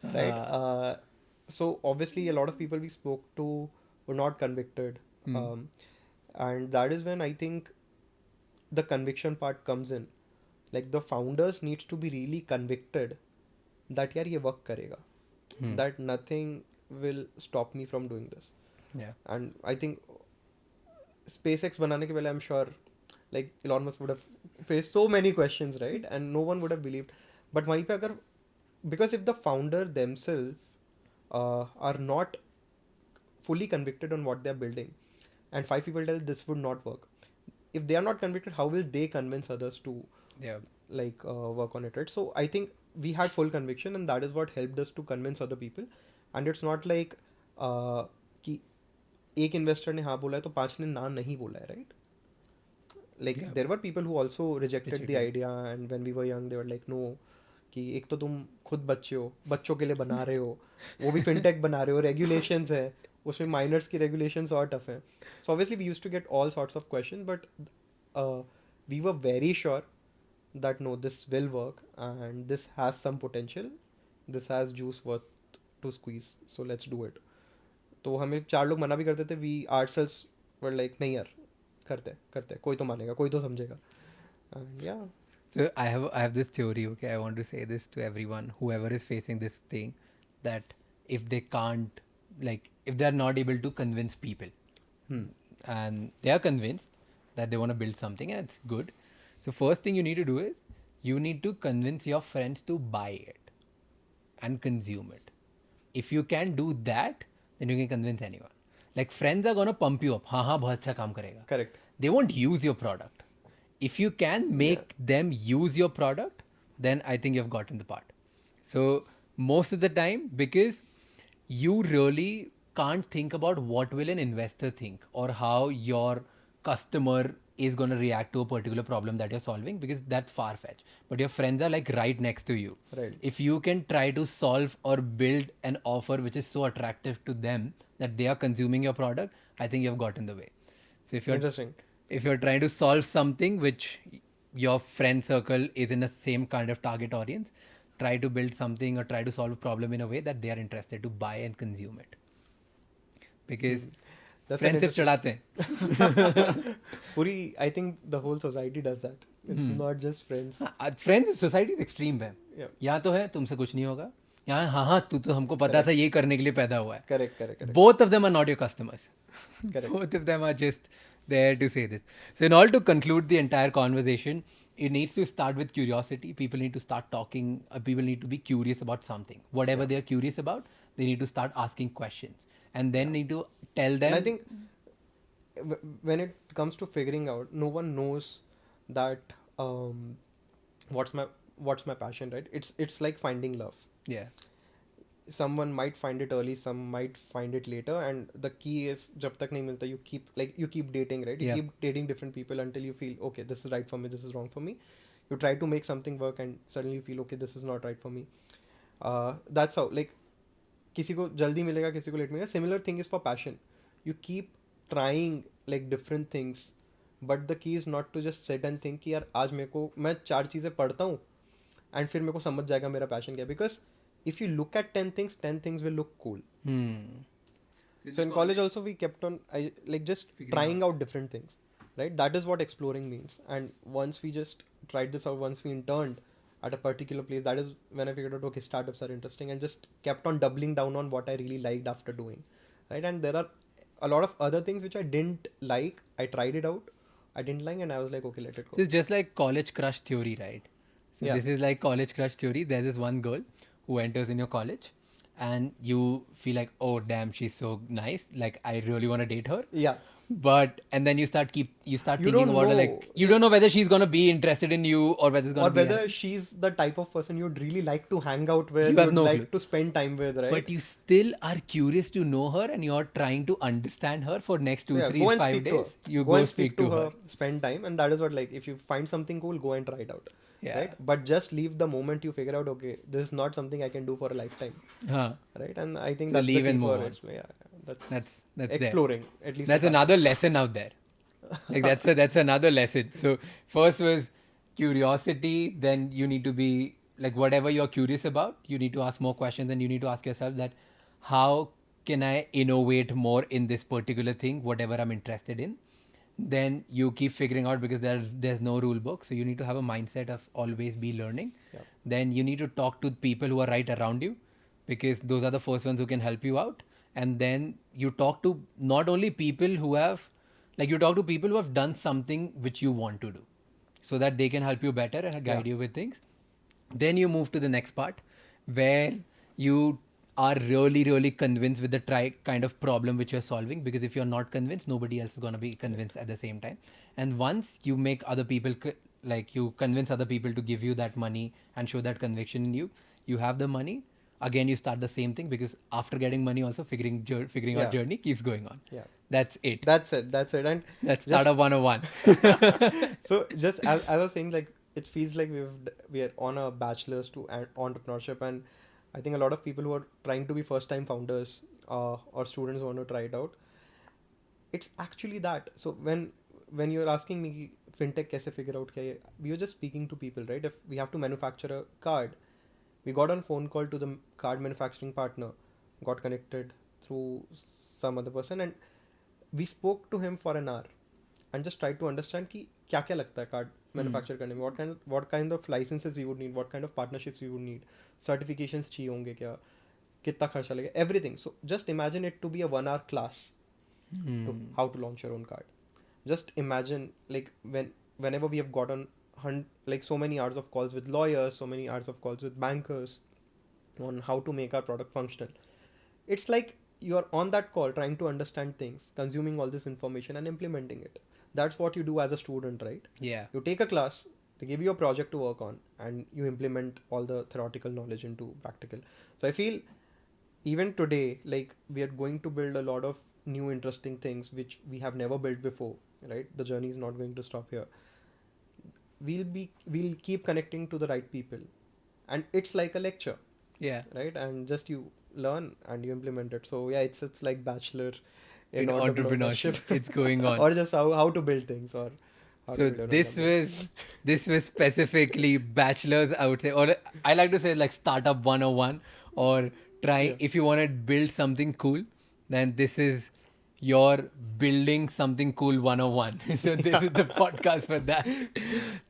हो, right? So obviously a lot of people we spoke to were not convicted, and that is when I think the conviction part comes in. Like the founders needs to be really convicted that यार ये work करेगा, that nothing will stop me from doing this. Yeah. And I think SpaceX बनाने के पहले I'm sure like Elon Musk would have faced so many questions, right? And no one would have believed. But वहीं पे अगर because if the founder themselves are not fully convicted on what they are building, and 5 people tell this would not work, if they are not convicted, how will they convince others to Yeah. like work on it, right? So I think we had full conviction, and that is what helped us to convince other people. And it's not like कि एक investor ने हाँ बोला है तो 5 ने ना नहीं बोला है, right? Like Yeah. there were people who also rejected the Rejected. idea, and when we were young they were like no, कि एक तो तुम खुद बच्चे हो, बच्चों के लिए बना रहे हो, वो भी फिनटेक बना रहे हो, रेगुलेशंस है उसमें, माइनर्स की रेगुलेशंस और टफ हैं. So obviously we used to get all sorts of questions, but we were very sure that no, this will work and this has some potential, this has juice worth to squeeze, so let's do it. तो हमें 4 लोग मना भी करते थे, we ourselves were like नहीं यार, करते कोई तो मानेगा, कोई तो समझेगा. And yeah. So I have this theory, okay? I want to say this to everyone, whoever is facing this thing, that if they can't, like, if they are not able to convince people, and they are convinced that they want to build something, and it's good. So first thing you need to do is you need to convince your friends to buy it and consume it. If you can do that, then you can convince anyone. Like friends are gonna pump you up. हाँ बहुत अच्छा काम करेगा. Correct. They won't use your product. If you can make them use your product, then I think you've gotten the part. So most of the time, because you really can't think about what will an investor think or how your customer is going to react to a particular problem that you're solving, because that's far-fetched. But your friends are like right next to you. Right. If you can try to solve or build an offer which is so attractive to them that they are consuming your product, I think you've gotten the way. So if you're trying to solve something which your friend circle is in the same kind of target audience, try to build something or try to solve a problem in a way that they are interested to buy and consume it. Because friends सिर्फ चढ़ाते हैं. पूरी I think the whole society does that. It's not just friends. Friends society is extreme है. Yeah. यहाँ तो है तुमसे कुछ नहीं होगा, यहाँ हाँ तू तो हमको पता था ये करने के लिए पैदा हुआ है. Correct. Both of them are not your customers. Correct. Both of them are just there to say this. So in order to conclude the entire conversation, it needs to start with curiosity. People need to start talking. People need to be curious about something. Whatever they are curious about, they need to start asking questions. And then need to tell them. And I think when it comes to figuring out, no one knows that what's my passion, right? It's like finding love. Yeah. Someone might find it early, some might find it later, and the key is जब तक नहीं मिलता, you keep dating, right? You Yeah. keep dating different people until you feel okay, this is right for me, this is wrong for me. You try to make something work and suddenly you feel okay, this is not right for me. That's how, like, किसी को जल्दी मिलेगा, किसी को late मिलेगा. Similar thing is for passion. You keep trying like different things, but the key is not to just sit and think कि यार आज मैं 4 चीज़ें पढ़ता हूँ and फिर मेरे को समझ जाएगा मेरा passion क्या है. Because if you look at 10 things will look cool. So in college also we kept on just trying out different things, right? That is what exploring means. And once we just tried this out, once we interned at a particular place, that is when I figured out, okay, startups are interesting, and just kept on doubling down on what I really liked after doing, right? And there are a lot of other things which I didn't like. I tried it out, I didn't like, and I was like, okay, let it go. So it's just like college crush theory, right? So Yeah. this is like college crush theory. There's this one girl who enters in your college and you feel like, oh damn, she's so nice. Like I really want to date her. Yeah. And then you start You thinking don't about her, like know. you don't know whether she's gonna be interested in you or whether it's gonna Or be whether she's the type of person you'd really like to hang out with, You have you'd no like clue. to spend time with, right? But you still are curious to know her and you're trying to understand her for next 2, Yeah, 3, go and 5 speak to days. her. You go and speak to her. spend time, and that is what, like, if you find something cool, go and try it out. Yeah. Right? But just leave the moment you figure out, okay, this is not something I can do for a lifetime. Huh. Right? And I think So that's leave the key and for move on. it. Yeah, That's there. exploring. At least That's another lesson out there. Like that's another lesson. So first was curiosity, then you need to be like whatever you're curious about, you need to ask more questions, and you need to ask yourself that how can I innovate more in this particular thing, whatever I'm interested in. then you keep figuring out because there's no rule book. So you need to have a mindset of always be learning. Yeah. Then you need to talk to people who are right around you, because those are the first ones who can help you out. And then you talk to not only people who have, like, you talk to people who have done something which you want to do, so that they can help you better and guide you with things. Then you move to the next part, where you are really, really convinced with the kind of problem which you're solving, because if you're not convinced, nobody else is going to be convinced at the same time. And once you make other people, like, you convince other people to give you that money and show that conviction in you, you have the money. Again, you start the same thing, because after getting money, also figuring Yeah. out journey keeps going on. Yeah. That's it. That's it. And That's just- startup 101. so just as I was saying, like, it feels like we are on a bachelor's to entrepreneurship, and I think a lot of people who are trying to be first time founders or students who want to try it out, it's actually that. So when you're asking me fintech kaise figure out kya, we were just speaking to people, right? If we have to manufacture a card, we got on phone call to the card manufacturing partner, got connected through some other person, and we spoke to him for an hour and just tried to understand कि क्या क्या लगता है card manufacture करने में, what kind of licenses we would need, what kind of partnerships we would need, certifications चाहिए होंगे क्या, कितना खर्चा लगेगा, everything. So just imagine it to be a 1 hour class to how to launch your own card. Just imagine, like, whenever we have gotten like so many hours of calls with lawyers, so many hours of calls with bankers on how to make our product functional. It's like you're on that call trying to understand things, consuming all this information and implementing it. That's what you do as a student, right? Yeah. You take a class, they give you a project to work on, and you implement all the theoretical knowledge into practical. So I feel even today, like, we are going to build a lot of new interesting things which we have never built before, right? The journey is not going to stop here. We'll keep connecting to the right people, and it's like a lecture, Yeah. right? And just you learn and you implement it. So yeah, it's like bachelor In entrepreneurship. It's going on. or just how to build things, or how So to build your own this company. was specifically bachelor's, I would say, or I like to say like startup 101, or try if you want to build something cool, then this is your building something cool 101. So this is the podcast for that.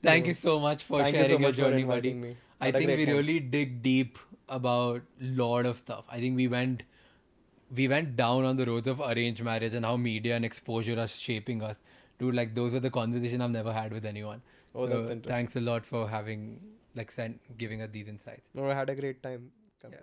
Thank you so much for Thank you so sharing your much for journey, buddy. inviting me. I Had a think we great time. really dig deep about lot of stuff. I think we went down on the roads of arranged marriage and how media and exposure are shaping us. Dude, like, those are the conversation I've never had with anyone. Oh, So that's interesting. thanks a lot for having, like, giving us these insights. No, I had a great time. Yeah.